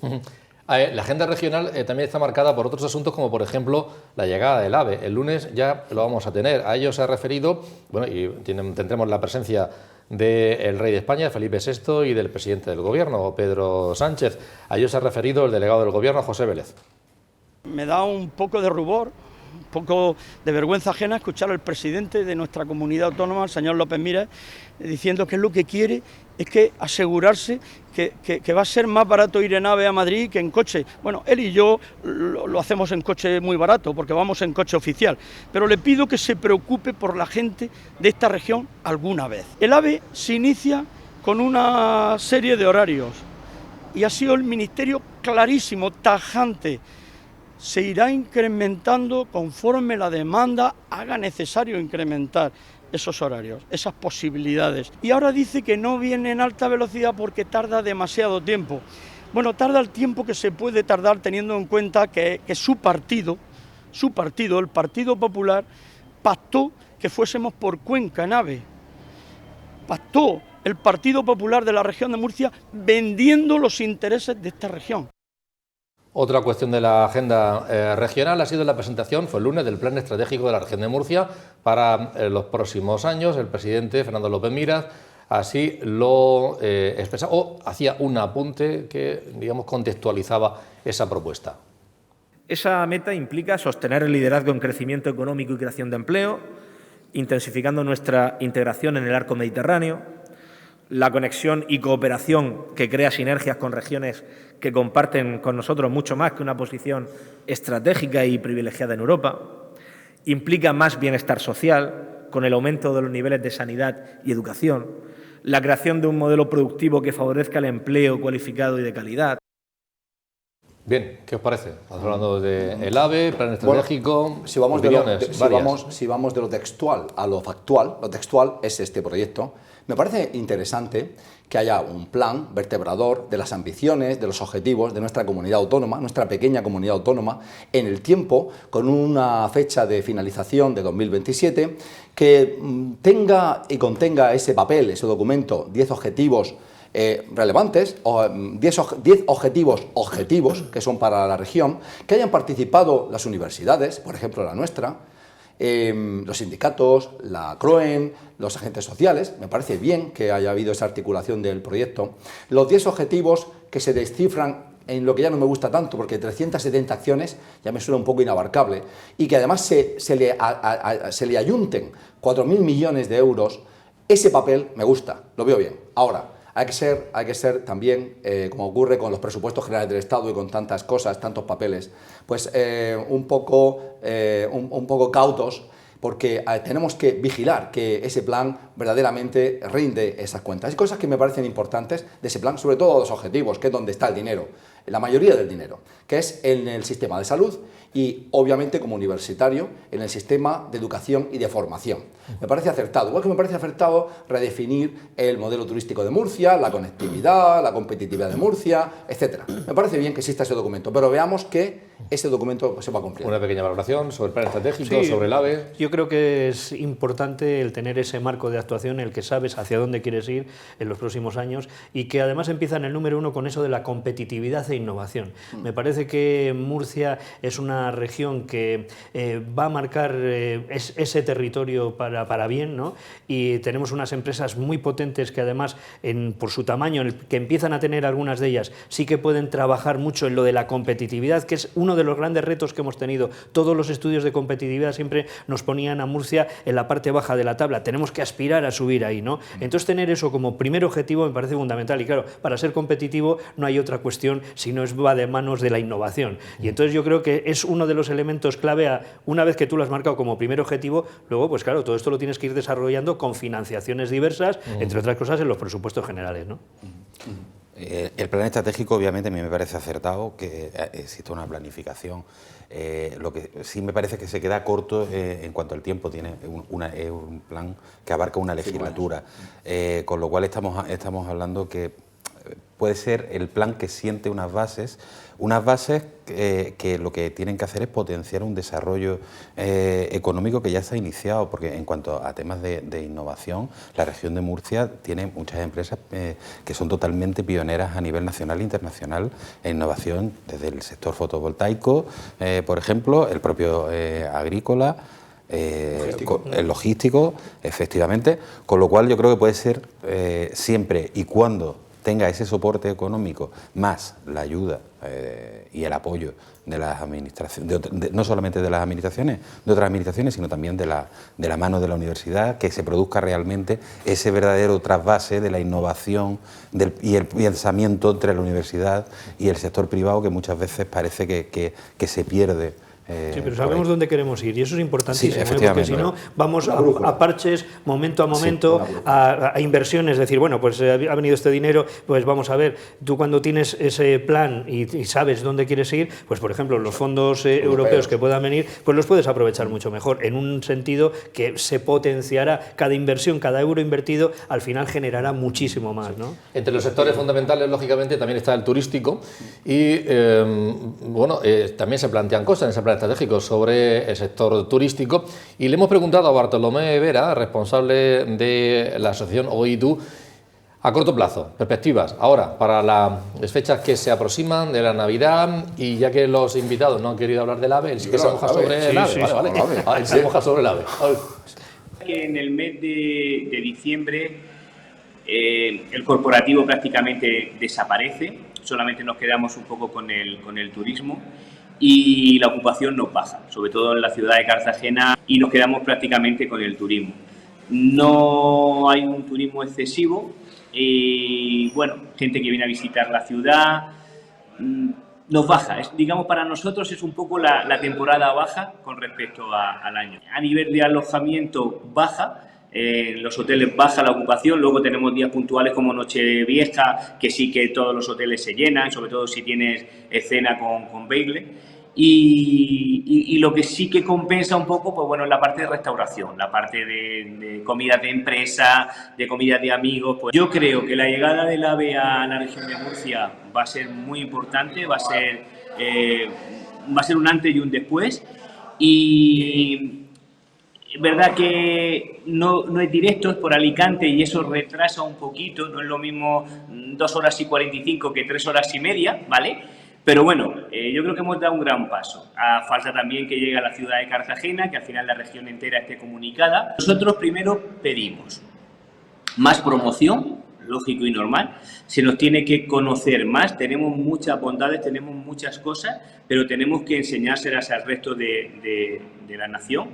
La agenda regional también está marcada por otros asuntos, como por ejemplo la llegada del AVE. El lunes ya lo vamos a tener. A ello se ha referido, bueno, y tendremos la presencia del rey de España, Felipe VI, y del presidente del gobierno, Pedro Sánchez. A ello se ha referido el delegado del gobierno, José Vélez. Me da un poco de rubor, un poco de vergüenza ajena escuchar al presidente de nuestra comunidad autónoma, el señor López Miras, diciendo que lo que quiere es que asegurarse que va a ser más barato ir en AVE a Madrid que en coche. Bueno, él y yo lo hacemos en coche muy barato, porque vamos en coche oficial, pero le pido que se preocupe por la gente de esta región alguna vez. El AVE se inicia con una serie de horarios y ha sido el Ministerio clarísimo, tajante. Se irá incrementando conforme la demanda haga necesario incrementar esos horarios, esas posibilidades. Y ahora dice que no viene en alta velocidad porque tarda demasiado tiempo. Bueno, tarda el tiempo que se puede tardar teniendo en cuenta que su partido, el Partido Popular, pactó que fuésemos por Cuenca en AVE. Pactó el Partido Popular de la región de Murcia vendiendo los intereses de esta región. Otra cuestión de la agenda regional ha sido la presentación, fue el lunes, del Plan Estratégico de la región de Murcia para los próximos años. El presidente Fernando López Miras así lo expresaba, o hacía un apunte que, digamos, contextualizaba esa propuesta. Esa meta implica sostener el liderazgo en crecimiento económico y creación de empleo, intensificando nuestra integración en el arco mediterráneo, la conexión y cooperación que crea sinergias con regiones que comparten con nosotros mucho más que una posición estratégica y privilegiada en Europa. Implica más bienestar social, con el aumento de los niveles de sanidad y educación, la creación de un modelo productivo que favorezca el empleo cualificado y de calidad. Bien, ¿qué os parece? Estamos hablando del AVE, plan estratégico, bueno, si vamos de lo textual a lo factual, lo textual es este proyecto. Me parece interesante que haya un plan vertebrador de las ambiciones, de los objetivos de nuestra comunidad autónoma, nuestra pequeña comunidad autónoma, en el tiempo, con una fecha de finalización de 2027, que tenga y contenga ese papel, ese documento, 10 objetivos relevantes, 10 objetivos que son para la región, que hayan participado las universidades, por ejemplo la nuestra, los sindicatos, la CROEN, los agentes sociales. Me parece bien que haya habido esa articulación del proyecto. Los 10 objetivos que se descifran en lo que ya no me gusta tanto, porque 370 acciones ya me suena un poco inabarcable, y que además se le ayunten 4.000 millones de euros, ese papel me gusta, lo veo bien. Ahora, hay que ser también, como ocurre con los presupuestos generales del Estado y con tantas cosas, tantos papeles, pues un poco cautos, porque tenemos que vigilar que ese plan verdaderamente rinde esas cuentas. Hay cosas que me parecen importantes de ese plan, sobre todo los objetivos, que es donde está el dinero, la mayoría del dinero, que es en el sistema de salud y, obviamente, como universitario, en el sistema de educación y de formación. Me parece acertado, igual que me parece acertado redefinir el modelo turístico de Murcia, la conectividad, la competitividad de Murcia, etc. Me parece bien que exista ese documento, pero veamos que ese documento pues, se va a cumplir. Una pequeña valoración sobre el plan estratégico, sobre el AVE. Yo creo que es importante el tener ese marco de actuación en el que sabes hacia dónde quieres ir en los próximos años y que además empieza en el número 1 con eso de la competitividad e innovación. Me parece que Murcia es una región que va a marcar ese territorio para bien, ¿no? Y tenemos unas empresas muy potentes que además, por su tamaño, que empiezan a tener algunas de ellas, sí que pueden trabajar mucho en lo de la competitividad, que es uno de los grandes retos que hemos tenido. Todos los estudios de competitividad siempre nos ponían a Murcia en la parte baja de la tabla. Tenemos que aspirar a subir ahí, ¿no? Entonces, tener eso como primer objetivo me parece fundamental. Y claro, para ser competitivo no hay otra cuestión si no va de manos de la innovación. Y entonces yo creo que es uno de los elementos clave, una vez que tú lo has marcado como primer objetivo, luego, pues claro, todo esto lo tienes que ir desarrollando con financiaciones diversas, entre otras cosas en los presupuestos generales, ¿no? El plan estratégico, obviamente, a mí me parece acertado que exista una planificación. Lo que sí me parece que se queda corto en cuanto al tiempo. Tiene un plan que abarca una legislatura, con lo cual estamos hablando que puede ser el plan que siente unas bases que lo que tienen que hacer es potenciar un desarrollo económico que ya está iniciado, porque en cuanto a temas de innovación, la región de Murcia tiene muchas empresas que son totalmente pioneras a nivel nacional e internacional en innovación, desde el sector fotovoltaico, por ejemplo, el propio agrícola, el logístico, efectivamente, con lo cual yo creo que puede ser siempre y cuando tenga ese soporte económico más la ayuda y el apoyo de las administraciones, no solamente de las administraciones, de otras administraciones, sino también de la mano de la universidad, que se produzca realmente ese verdadero trasvase de la innovación y el pensamiento entre la universidad y el sector privado, que muchas veces parece que se pierde. Sí, pero sabemos dónde queremos ir y eso es importantísimo, sí, porque si no vamos a parches, momento a momento, a inversiones, es decir, bueno, pues ha venido este dinero, pues vamos a ver, tú cuando tienes ese plan y sabes dónde quieres ir, pues por ejemplo los fondos europeos que puedan venir, pues los puedes aprovechar mucho mejor, en un sentido que se potenciará cada inversión, cada euro invertido, al final generará muchísimo más, ¿no? Entre los sectores fundamentales, lógicamente, también está el turístico y, también se plantean cosas en ese plan estratégico sobre el sector turístico y le hemos preguntado a Bartolomé Vera, responsable de la asociación OITU, a corto plazo, perspectivas, ahora, para las fechas que se aproximan de la Navidad, y ya que los invitados no han querido hablar del AVE, él sí que se moja sobre el AVE, él se moja sobre el AVE. Que en el mes de diciembre el corporativo prácticamente desaparece, solamente nos quedamos un poco con el turismo, y la ocupación nos baja, sobre todo en la ciudad de Cartagena, y nos quedamos prácticamente con el turismo. No hay un turismo excesivo y, bueno, gente que viene a visitar la ciudad nos baja. Digamos, para nosotros es un poco la temporada baja con respecto al año. A nivel de alojamiento baja, los hoteles baja la ocupación, luego tenemos días puntuales como Nochevieja, que sí que todos los hoteles se llenan, sobre todo si tienes cena con bagel. Y lo que sí que compensa un poco, pues bueno, la parte de restauración, la parte de comidas de empresa, de comidas de amigos. Pues yo creo que la llegada del AVE a la región de Murcia va a ser muy importante, va a ser un antes y un después. Y es verdad que no es directo, es por Alicante y eso retrasa un poquito, no es lo mismo 2 horas y 45 que 3 horas y media, ¿vale? Pero bueno, yo creo que hemos dado un gran paso. Falta también que llegue a la ciudad de Cartagena, que al final la región entera esté comunicada. Nosotros primero pedimos más promoción, lógico y normal. Se nos tiene que conocer más, tenemos muchas bondades, tenemos muchas cosas, pero tenemos que enseñárselas al resto de la nación.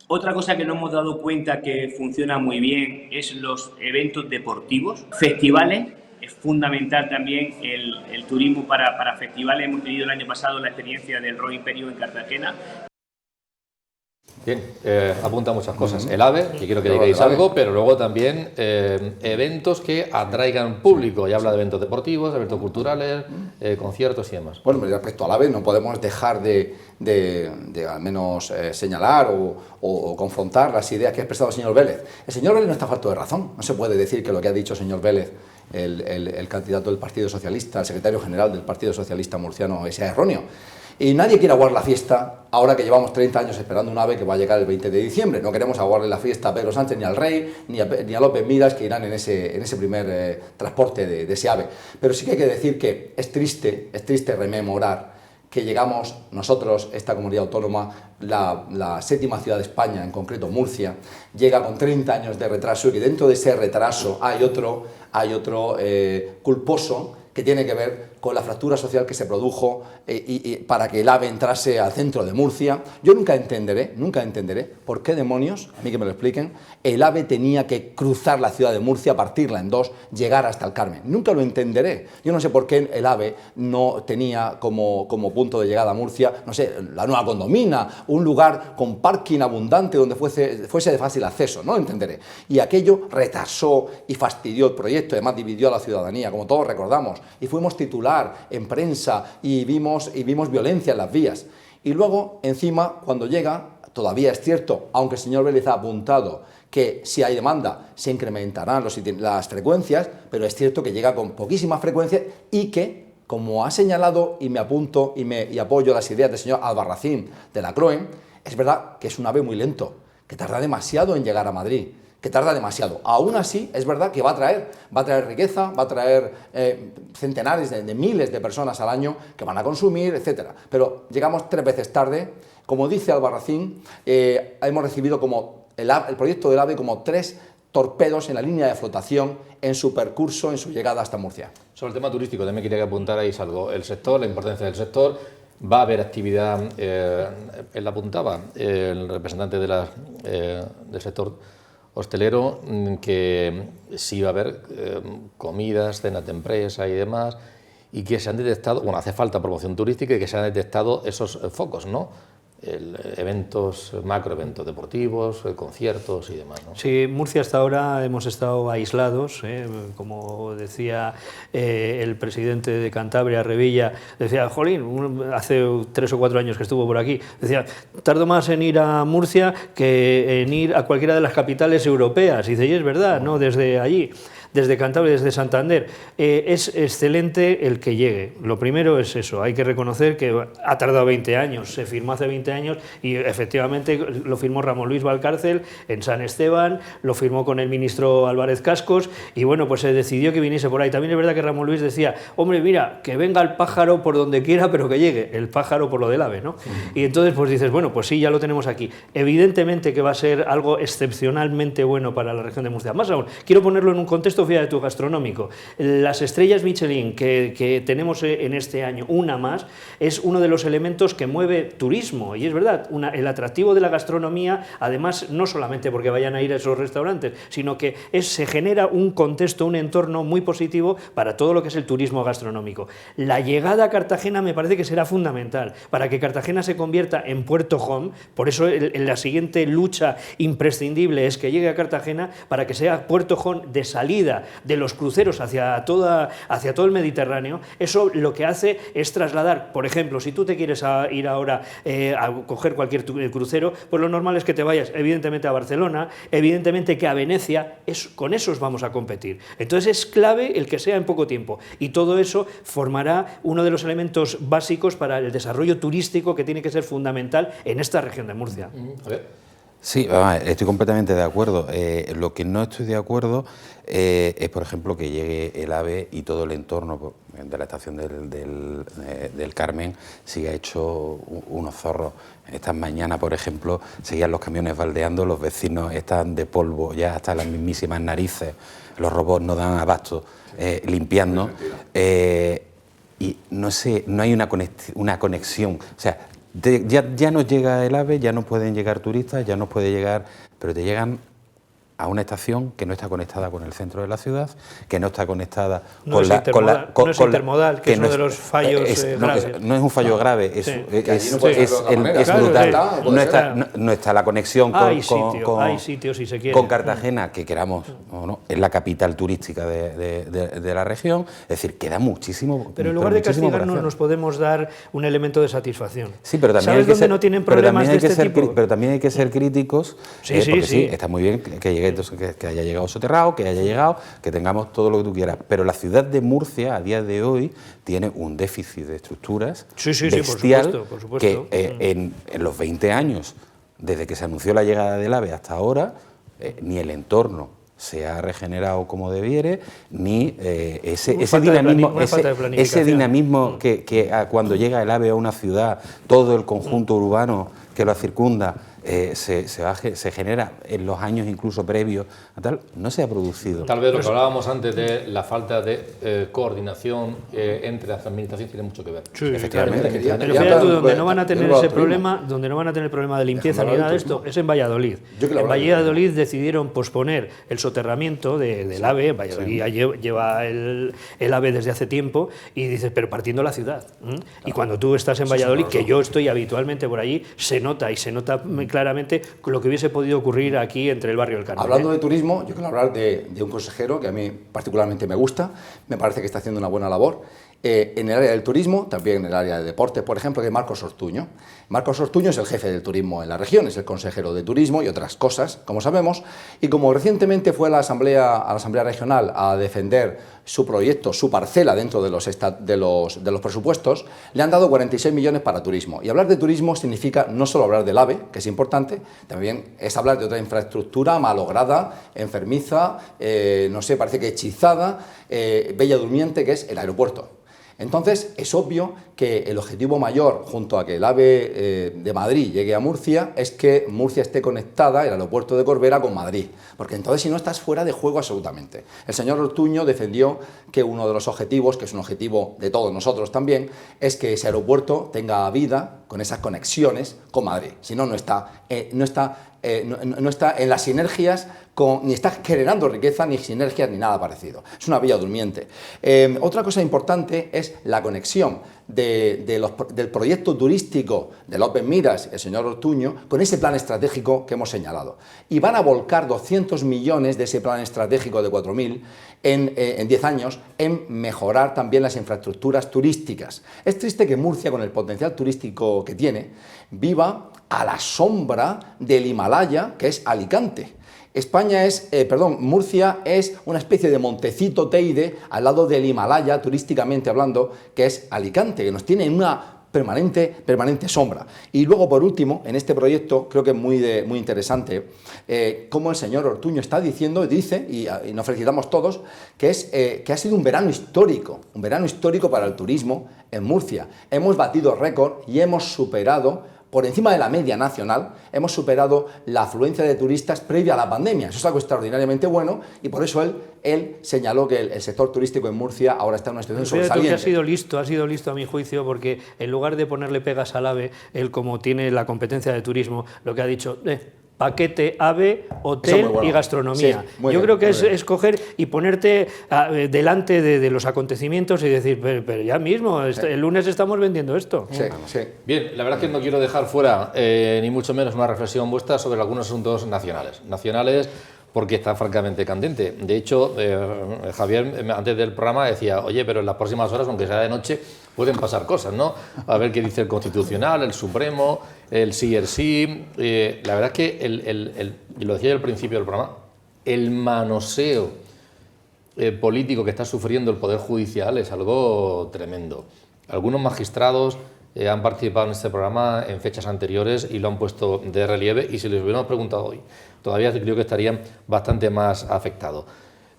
Otra cosa que nos hemos dado cuenta que funciona muy bien es los eventos deportivos, festivales. Es fundamental también el turismo para festivales. Hemos tenido el año pasado la experiencia del Royal Imperio en Cartagena. Bien, apunta muchas cosas. El AVE, que quiero que digáis algo, pero luego también eventos que atraigan público. Ya habla de eventos deportivos, eventos culturales, conciertos y demás. Bueno, respecto al AVE no podemos dejar de al menos señalar o confrontar las ideas que ha expresado el señor Vélez. El señor Vélez no está falto de razón. No se puede decir que lo que ha dicho el señor Vélez, el candidato del Partido Socialista, el secretario general del Partido Socialista murciano, sea erróneo. Y nadie quiere aguar la fiesta ahora que llevamos 30 años esperando un AVE que va a llegar el 20 de diciembre. No queremos aguarle la fiesta a Pedro Sánchez ni al Rey ni a López Miras, que irán en ese primer transporte de ese AVE. Pero sí que hay que decir que es triste rememorar que llegamos nosotros, esta comunidad autónoma, la séptima ciudad de España, en concreto Murcia, llega con 30 años de retraso y que dentro de ese retraso hay otro culposo que tiene que ver con la fractura social que se produjo para que el AVE entrase al centro de Murcia. Yo nunca entenderé por qué demonios, a mí que me lo expliquen, el AVE tenía que cruzar la ciudad de Murcia, partirla en dos, llegar hasta el Carmen. Nunca lo entenderé. Yo no sé por qué el AVE no tenía como punto de llegada a Murcia, no sé, la Nueva Condomina, un lugar con parking abundante donde fuese de fácil acceso. No lo entenderé. Y aquello retrasó y fastidió el proyecto, además dividió a la ciudadanía, como todos recordamos, y fuimos titular en prensa y vimos violencia en las vías. Y luego, encima, cuando llega, todavía es cierto, aunque el señor Vélez ha apuntado que si hay demanda se incrementarán las frecuencias, pero es cierto que llega con poquísima frecuencia y que, como ha señalado, y me apunto y apoyo las ideas del señor Albarracín de la CROE, es verdad que es un AVE muy lento, que tarda demasiado en llegar a Madrid, que tarda demasiado. Aún así, es verdad que va a traer riqueza, va a traer centenares de miles de personas al año que van a consumir, etcétera. Pero llegamos 3 veces tarde. Como dice Albarracín, hemos recibido como el proyecto del AVE como 3 torpedos en la línea de flotación en su percurso, en su llegada hasta Murcia. Sobre el tema turístico, también quería que apuntarais algo. El sector, la importancia del sector. Va a haber actividad, él apuntaba, el representante del sector hostelero, que sí va a haber comidas, cenas de empresa y demás, y que se han detectado, bueno, hace falta promoción turística y que se han detectado esos focos, ¿no? Macroeventos deportivos, conciertos y demás, ¿no? Sí, Murcia hasta ahora hemos estado aislados, como decía el presidente de Cantabria, Revilla, decía, jolín, hace 3 o 4 años que estuvo por aquí, decía, tardo más en ir a Murcia que en ir a cualquiera de las capitales europeas, y dice, y es verdad, ¿no? Desde allí, desde Cantabria, desde Santander, es excelente el que llegue. Lo primero es eso, hay que reconocer que ha tardado 20 años, se firmó hace 20 años y efectivamente lo firmó Ramón Luis Valcárcel en San Esteban, lo firmó con el ministro Álvarez Cascos y bueno, pues se decidió que viniese por ahí. También es verdad que Ramón Luis decía, hombre, mira, que venga el pájaro por donde quiera, pero que llegue, el pájaro por lo del AVE, ¿no? Y entonces pues dices, bueno, pues sí, ya lo tenemos aquí. Evidentemente que va a ser algo excepcionalmente bueno para la región de Murcia. Más aún, quiero ponerlo en un contexto contexto, fíjate tú, gastronómico, las estrellas Michelin que tenemos en este año, una más, es uno de los elementos que mueve turismo, y es verdad, el atractivo de la gastronomía, además, no solamente porque vayan a ir a esos restaurantes, sino que se genera un contexto, un entorno muy positivo para todo lo que es el turismo gastronómico. La llegada a Cartagena me parece que será fundamental para que Cartagena se convierta en puerto home. Por eso la siguiente lucha imprescindible es que llegue a Cartagena para que sea puerto home de salida de los cruceros hacia todo el Mediterráneo. Eso lo que hace es trasladar, por ejemplo, si tú te quieres ir ahora a coger cualquier crucero, pues lo normal es que te vayas evidentemente a Barcelona, evidentemente que a Venecia, con esos vamos a competir. Entonces es clave el que sea en poco tiempo, y todo eso formará uno de los elementos básicos para el desarrollo turístico que tiene que ser fundamental en esta región de Murcia. A ver. Sí, estoy completamente de acuerdo. Lo que no estoy de acuerdo es, por ejemplo, que llegue el AVE y todo el entorno de la estación del Carmen siga hecho unos zorros. Estas mañanas, por ejemplo, seguían los camiones baldeando, los vecinos están de polvo ya hasta las mismísimas narices, los robots no dan abasto limpiando, y no hay una conexión. O sea, ya nos llega el AVE, ya no pueden llegar turistas, ya no puede llegar, pero te llegan a una estación que no está conectada con el centro de la ciudad, que no está conectada no es intermodal, que es uno de los fallos graves. No es un fallo grave, es brutal. No está la conexión hay sitios, si se quiere, con Cartagena, que queramos o no, es la capital turística de la región, es decir, queda muchísimo. Pero en lugar de castigarnos nos podemos dar un elemento de satisfacción. Sí, pero también ¿Sabes dónde no tienen problemas de este tipo? Pero también hay que ser críticos, porque sí, está muy bien que llegue. Que haya llegado soterrado, que haya llegado, que tengamos todo lo que tú quieras. Pero la ciudad de Murcia, a día de hoy, tiene un déficit de estructuras bestial, por supuesto. Que en los 20 años, desde que se anunció la llegada del AVE hasta ahora, ni el entorno se ha regenerado como debiere, ni ese dinamismo que cuando llega el AVE a una ciudad, todo el conjunto urbano que lo circunda, se genera en los años incluso previos a tal, no se ha producido. Tal vez lo que hablábamos antes de la falta de coordinación entre las administraciones tiene mucho que ver. Sí, efectivamente. Pero fíjate tú, donde no van a tener ese problema, donde no van a tener el problema de limpieza ni nada de esto, es en Valladolid. En Valladolid decidieron posponer el soterramiento del AVE. Valladolid ya lleva el AVE desde hace tiempo, y dices, pero partiendo la ciudad. Y cuando tú estás en Valladolid, que yo estoy habitualmente por allí, se nota claramente lo que hubiese podido ocurrir aquí entre el barrio del Carmen. Hablando de turismo, yo quiero hablar de un consejero que a mí particularmente me gusta, me parece que está haciendo una buena labor en el área del turismo, también en el área de deporte, por ejemplo, que es Marcos Ortuño. Marcos Ortuño es el jefe del turismo en la región, es el consejero de turismo y otras cosas, como sabemos, y como recientemente fue a la Asamblea Regional a defender su proyecto, su parcela dentro de los presupuestos, le han dado 46 millones para turismo. Y hablar de turismo significa no solo hablar del AVE, que es importante, también es hablar de otra infraestructura malograda, enfermiza, no sé, parece que hechizada, bella durmiente, que es el aeropuerto. Entonces, es obvio que el objetivo mayor, junto a que el AVE de Madrid llegue a Murcia, es que Murcia esté conectada, el aeropuerto de Corbera, con Madrid, porque entonces si no estás fuera de juego absolutamente. El señor Ortuño defendió que uno de los objetivos, que es un objetivo de todos nosotros también, es que ese aeropuerto tenga vida con esas conexiones con Madrid. Si no, no está en las sinergias, ni está generando riqueza, ni sinergias, ni nada parecido. Es una bella durmiente. Otra cosa importante es la conexión del proyecto turístico de López Miras, el señor Ortuño, con ese plan estratégico que hemos señalado. Y van a volcar 200 millones de ese plan estratégico de 4.000 en 10 años en mejorar también las infraestructuras turísticas. Es triste que Murcia, con el potencial turístico que tiene, viva a la sombra del Himalaya, que es Alicante. Murcia es una especie de Montecito Teide al lado del Himalaya, turísticamente hablando, que es Alicante, que nos tiene una permanente sombra. Y luego, por último, en este proyecto, creo que es muy interesante, como el señor Ortuño dice, y nos felicitamos todos, que ha sido un verano histórico para el turismo en Murcia. Hemos batido récord y hemos superado por encima de la media nacional, hemos superado la afluencia de turistas previa a la pandemia. Eso es algo extraordinariamente bueno y por eso él señaló que el sector turístico en Murcia ahora está en una situación sobresaliente. Ha sido listo a mi juicio, porque en lugar de ponerle pegas al AVE, él, como tiene la competencia de turismo, lo que ha dicho, paquete AVE, hotel y gastronomía. Sí, yo creo que es coger y ponerte delante de los acontecimientos y decir, pero ya mismo, el lunes estamos vendiendo esto. Sí, sí. Bien, la verdad es que no quiero dejar fuera, ni mucho menos, una reflexión vuestra sobre algunos asuntos nacionales, porque está francamente candente. De hecho, Javier, antes del programa, decía, oye, pero en las próximas horas, aunque sea de noche, pueden pasar cosas, ¿no? A ver qué dice el Constitucional, el Supremo, el sí, el sí. La verdad es que, y lo decía yo al principio del programa, el manoseo político que está sufriendo el Poder Judicial es algo tremendo. Algunos magistrados han participado en este programa en fechas anteriores y lo han puesto de relieve, y si les hubiéramos preguntado hoy, todavía creo que estarían bastante más afectados.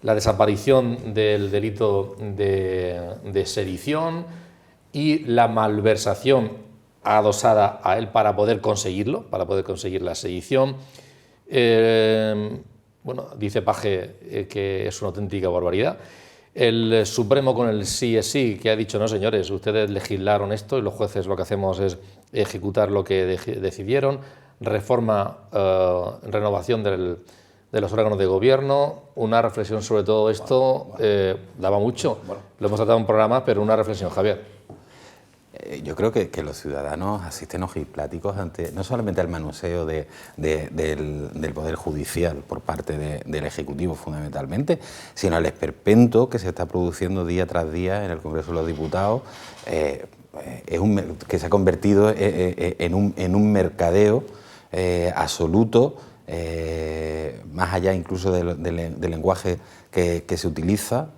La desaparición del delito de sedición y la malversación adosada a él para poder conseguirlo, para poder conseguir la sedición. Bueno, dice Paje que es una auténtica barbaridad. El Supremo con el sí es sí, que ha dicho, no señores, ustedes legislaron esto y los jueces lo que hacemos es ejecutar lo que decidieron. Reforma, renovación de los órganos de gobierno, una reflexión sobre todo esto, daba mucho. Lo hemos tratado en programas, pero una reflexión, Javier. Yo creo que los ciudadanos asisten ojipláticos ante no solamente al manoseo del Poder Judicial por parte del Ejecutivo fundamentalmente, sino al esperpento que se está produciendo día tras día en el Congreso de los Diputados, que se ha convertido en un mercadeo absoluto, más allá incluso del lenguaje que se utiliza.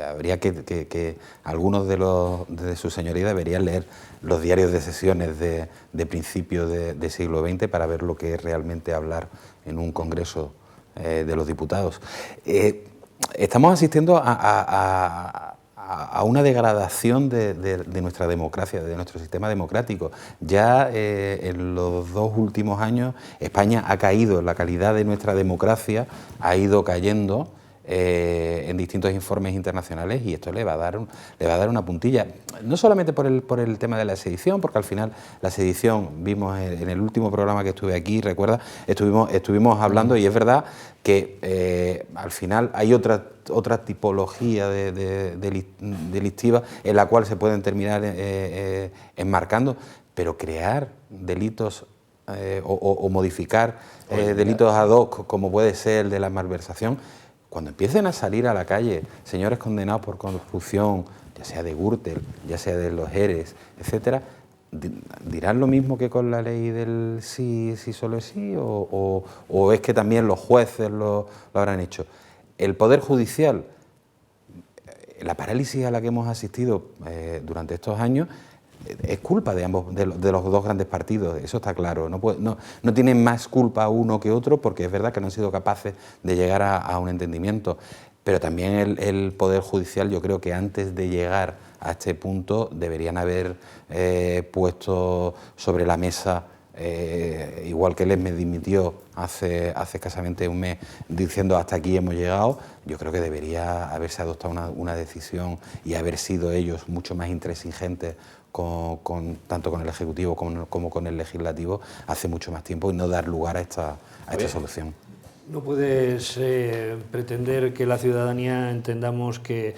Habría que algunos de sus señorías deberían leer los diarios de sesiones de principios de siglo XX para ver lo que es realmente hablar en un Congreso de los Diputados. Estamos asistiendo a una degradación de nuestra democracia, de nuestro sistema democrático. Ya en los 2 últimos años España ha caído, la calidad de nuestra democracia ha ido cayendo en distintos informes internacionales, y esto le va a dar una puntilla, no solamente por el tema de la sedición, porque al final la sedición, vimos en el último programa que estuve aquí, recuerda, estuvimos hablando, y es verdad que al final hay otra tipología delictiva en la cual se pueden terminar enmarcando, pero crear delitos o modificar delitos ad hoc, como puede ser el de la malversación, cuando empiecen a salir a la calle señores condenados por corrupción, ya sea de Gürtel, ya sea de los ERES, etcétera, ¿dirán lo mismo que con la ley del sí solo es sí? ¿O es que también los jueces lo habrán hecho? El Poder Judicial, la parálisis a la que hemos asistido durante estos años, es culpa de ambos, de los 2 grandes partidos, eso está claro. No tienen más culpa uno que otro, porque es verdad que no han sido capaces de llegar a un entendimiento. Pero también el Poder Judicial, yo creo que antes de llegar a este punto deberían haber puesto sobre la mesa, igual que me dimitió hace escasamente un mes diciendo hasta aquí hemos llegado. Yo creo que debería haberse adoptado una decisión y haber sido ellos mucho más intransigentes tanto con el Ejecutivo como con el Legislativo hace mucho más tiempo, y no dar lugar a esta solución. No puedes pretender que la ciudadanía entendamos que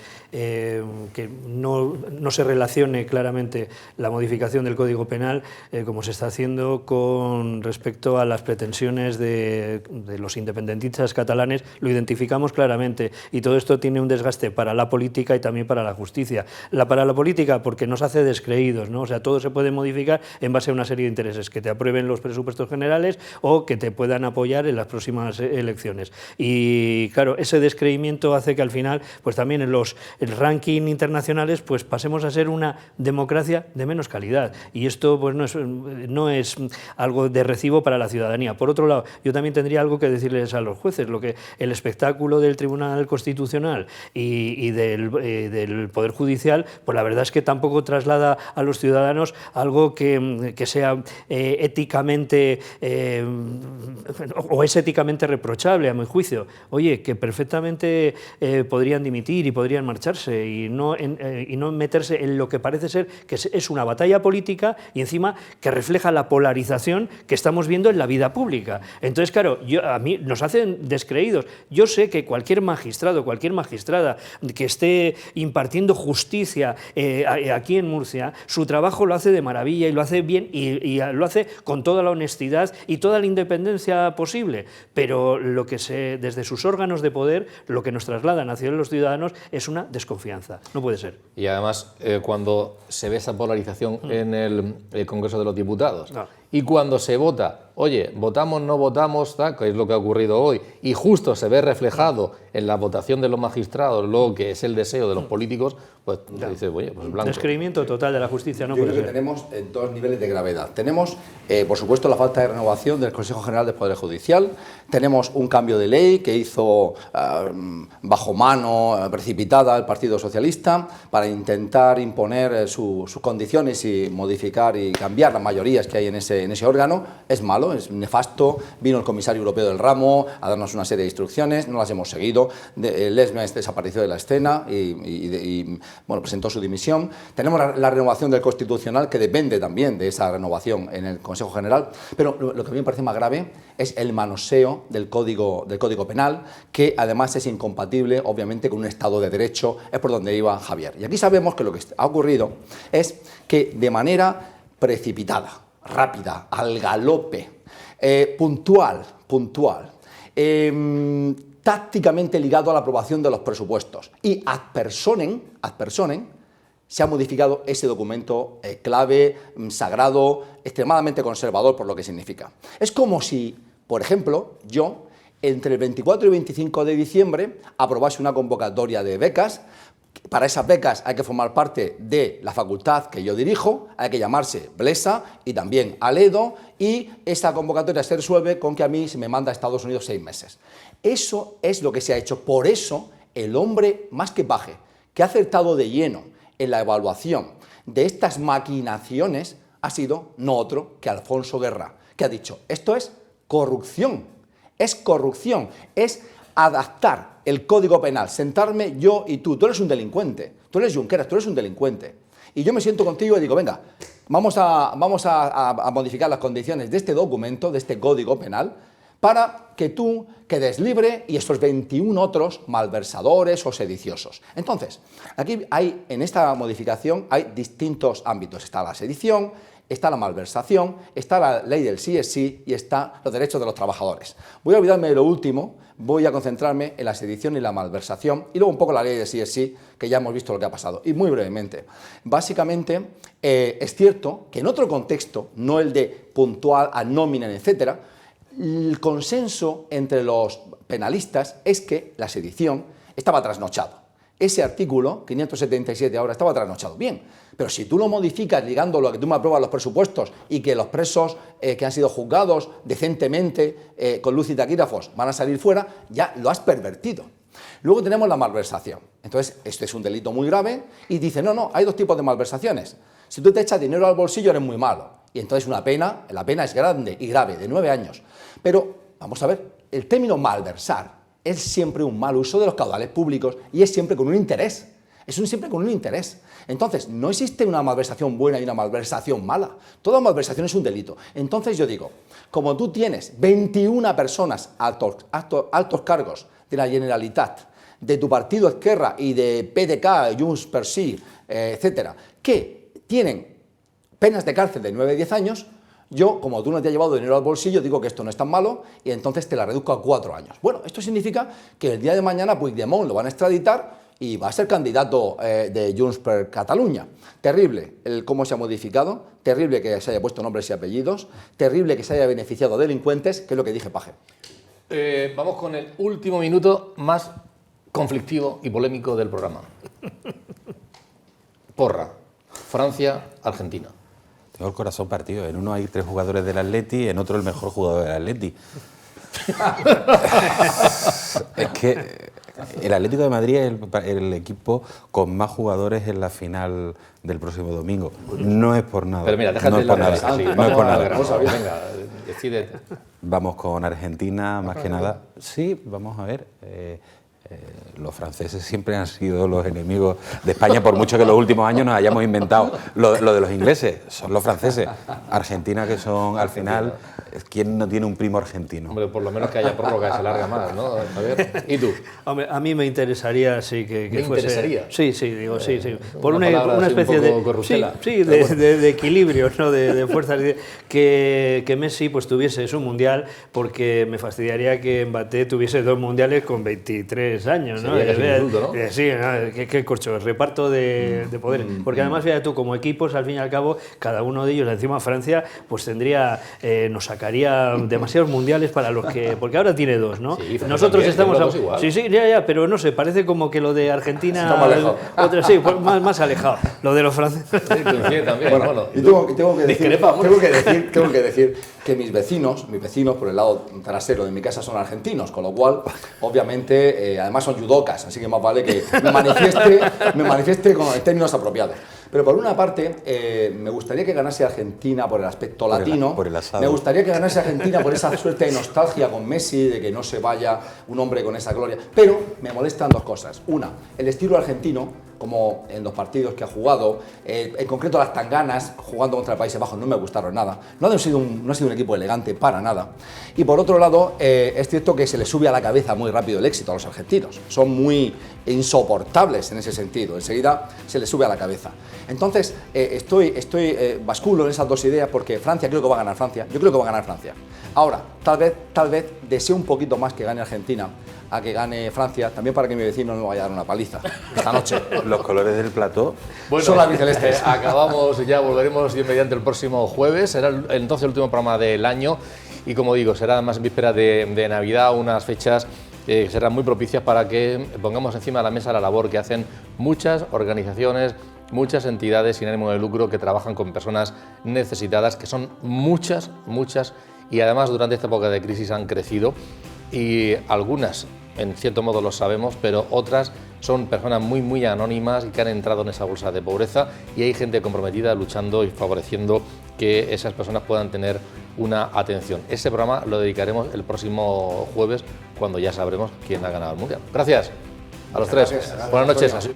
no se relacione claramente la modificación del Código Penal, como se está haciendo con respecto a las pretensiones de los independentistas catalanes. Lo identificamos claramente, y todo esto tiene un desgaste para la política y también para la justicia. Para la política, porque nos hace descreídos, ¿no? O sea, todo se puede modificar en base a una serie de intereses, que te aprueben los presupuestos generales o que te puedan apoyar en las próximas elecciones. Y claro, ese descreimiento hace que al final, pues también en los rankings internacionales, pues pasemos a ser una democracia de menos calidad. Y esto pues no es algo de recibo para la ciudadanía. Por otro lado, yo también tendría algo que decirles a los jueces, lo que el espectáculo del Tribunal Constitucional y del Poder Judicial, pues la verdad es que tampoco traslada a los ciudadanos algo que sea éticamente o es éticamente reprochable, a mi juicio. Oye, que perfectamente podrían dimitir y podrían marcharse y no meterse en lo que parece ser que es una batalla política y encima que refleja la polarización que estamos viendo en la vida pública. Entonces, claro, a mí nos hacen descreídos. Yo sé que cualquier magistrado, cualquier magistrada que esté impartiendo justicia aquí en Murcia, su trabajo lo hace de maravilla y lo hace bien y lo hace con toda la honestidad y toda la independencia posible, pero lo que desde sus órganos de poder, lo que nos trasladan hacia los ciudadanos es una desconfianza. No puede ser. Y además, cuando se ve esa polarización en el Congreso de los Diputados y cuando se vota, oye, votamos, no votamos, que es lo que ha ocurrido hoy, y justo se ve reflejado en la votación de los magistrados lo que es el deseo de los políticos, pues dices, oye, pues blanco. Descreimiento total de la justicia, no Yo puede creo ser. que tenemos dos niveles de gravedad. Tenemos, por supuesto, la falta de renovación del Consejo General del Poder Judicial. Tenemos un cambio de ley que hizo bajo mano, precipitada, el Partido Socialista para intentar imponer sus condiciones y modificar y cambiar las mayorías que hay en ese órgano. Es malo, es nefasto. Vino el comisario europeo del ramo a darnos una serie de instrucciones, no las hemos seguido. Lesmes desapareció de la escena y bueno, presentó su dimisión. Tenemos la renovación del Constitucional, que depende también de esa renovación en el Consejo General, pero lo que a mí me parece más grave es el manoseo del Código Penal, que además es incompatible, obviamente, con un Estado de Derecho, es por donde iba Javier. Y aquí sabemos que lo que ha ocurrido es que de manera precipitada, rápida, al galope, puntual, tácticamente ligado a la aprobación de los presupuestos y ad personem, se ha modificado ese documento clave, sagrado, extremadamente conservador por lo que significa. Es como si, por ejemplo, yo, entre el 24 y 25 de diciembre, aprobase una convocatoria de becas. Para esas becas hay que formar parte de la facultad que yo dirijo, hay que llamarse Blesa y también Aledo, y esa convocatoria se resuelve con que a mí se me manda a Estados Unidos 6 meses. Eso es lo que se ha hecho. Por eso, el hombre más que paje, que ha acertado de lleno en la evaluación de estas maquinaciones, ha sido no otro que Alfonso Guerra, que ha dicho, esto es corrupción, es adaptar el Código Penal, sentarme yo y tú eres un delincuente, tú eres Junqueras, tú eres un delincuente, y yo me siento contigo y digo, venga, vamos a modificar las condiciones de este documento, de este Código Penal, para que tú quedes libre y estos 21 otros malversadores o sediciosos. Entonces, aquí en esta modificación hay distintos ámbitos. Está la sedición, está la malversación, está la ley del sí es sí y está los derechos de los trabajadores. Voy a olvidarme de lo último, voy a concentrarme en la sedición y la malversación y luego un poco la ley del sí es sí, que ya hemos visto lo que ha pasado. Y muy brevemente, básicamente es cierto que en otro contexto, no el de puntual, ad nominem, etcétera, el consenso entre los penalistas es que la sedición estaba trasnochado. Ese artículo, 577 ahora, estaba trasnochado. Bien, pero si tú lo modificas ligándolo a que tú me apruebas los presupuestos y que los presos que han sido juzgados decentemente con luz y taquígrafos van a salir fuera, ya lo has pervertido. Luego tenemos la malversación. Entonces, este es un delito muy grave y dice, no, hay dos tipos de malversaciones. Si tú te echas dinero al bolsillo eres muy malo. Y entonces la pena es grande y grave, de 9 años. Pero, vamos a ver, el término malversar es siempre un mal uso de los caudales públicos y es siempre con un interés. Siempre con un interés. Entonces, no existe una malversación buena y una malversación mala. Toda malversación es un delito. Entonces yo digo, como tú tienes 21 personas altos cargos de la Generalitat, de tu partido Esquerra y de PDK, Junts per Sí, etcétera, que tienen penas de cárcel de 9 a 10 años, yo, como tú no te has llevado dinero al bolsillo, digo que esto no es tan malo y entonces te la reduzco a 4 años. Bueno, esto significa que el día de mañana Puigdemont lo van a extraditar y va a ser candidato de Junts per Catalunya. Terrible cómo se ha modificado, terrible que se haya puesto nombres y apellidos, terrible que se haya beneficiado a delincuentes, que es lo que dije, Paje. Vamos con el último minuto más conflictivo y polémico del programa. Porra, Francia, Argentina. Tengo el corazón partido. En uno hay 3 jugadores del Atleti, en otro el mejor jugador del Atleti. Es que el Atlético de Madrid es el equipo con más jugadores en la final del próximo domingo. No es por nada. Pero mira, déjate no es por nada. Sí, no es por nada. Venga, decídete. Vamos con Argentina, más que nada. Sí, vamos a ver. Los franceses siempre han sido los enemigos de España, por mucho que en los últimos años nos hayamos inventado lo de los ingleses. Son los franceses. Argentina, que son, al final, ¿quién no tiene un primo argentino? Hombre, por lo menos que haya prórroga, que se larga más, ¿no? Javier, ¿y tú? Hombre, a mí me interesaría, sí, que ¿Me fuese... interesaría? Sí, digo, sí. Por una especie de equilibrio, ¿no? De fuerzas. Que Messi pues tuviese su mundial, porque me fastidiaría que Mbappé tuviese 2 mundiales con 23 años, ¿no? Sí, qué corcho, el reparto de poderes. Porque además, fíjate tú, como equipos, al fin y al cabo, cada uno de ellos, encima Francia, pues tendría, nos sacaría demasiados mundiales para los que... Porque ahora tiene 2, ¿no? Sí, nosotros también, estamos... igual. Sí, ya, pero no sé, parece como que lo de Argentina... Está más alejado. Sí, pues más alejado. Lo de los franceses... Sí, también. Bueno, y tengo que decir que mis vecinos por el lado trasero de mi casa son argentinos, con lo cual, obviamente, además son judocas, así que más vale que me manifieste con términos apropiados. Pero por una parte, me gustaría que ganase Argentina por el aspecto latino. Por el asado. Me gustaría que ganase Argentina por esa suerte de nostalgia con Messi, de que no se vaya un hombre con esa gloria. Pero me molestan 2 cosas. Una, el estilo argentino, como en los partidos que ha jugado, en concreto las tanganas, jugando contra el Países Bajos, no me gustaron nada. No ha sido un equipo elegante para nada. Y por otro lado, es cierto que se les sube a la cabeza muy rápido el éxito a los argentinos. Son muy insoportables en ese sentido. Enseguida se les sube a la cabeza. Entonces, basculo en esas 2 ideas, porque Francia, creo que va a ganar Francia. Yo creo que va a ganar Francia. Ahora, tal vez deseo un poquito más que gane Argentina a que gane Francia, también para que mi vecino no me vaya a dar una paliza esta noche. Los colores del plató. Bueno, son las bicelestes. Acabamos ya, volveremos Dios mediante el próximo jueves. Será entonces el último programa del año. Y como digo, será además en víspera de Navidad, unas fechas que serán muy propicias para que pongamos encima de la mesa la labor que hacen muchas organizaciones, muchas entidades sin ánimo de lucro que trabajan con personas necesitadas, que son muchas, y además durante esta época de crisis han crecido, y algunas, en cierto modo lo sabemos, pero otras son personas muy anónimas y que han entrado en esa bolsa de pobreza, y hay gente comprometida luchando y favoreciendo que esas personas puedan tener una atención. Ese programa lo dedicaremos el próximo jueves, cuando ya sabremos quién ha ganado el Mundial. Gracias a los 3. Buenas noches.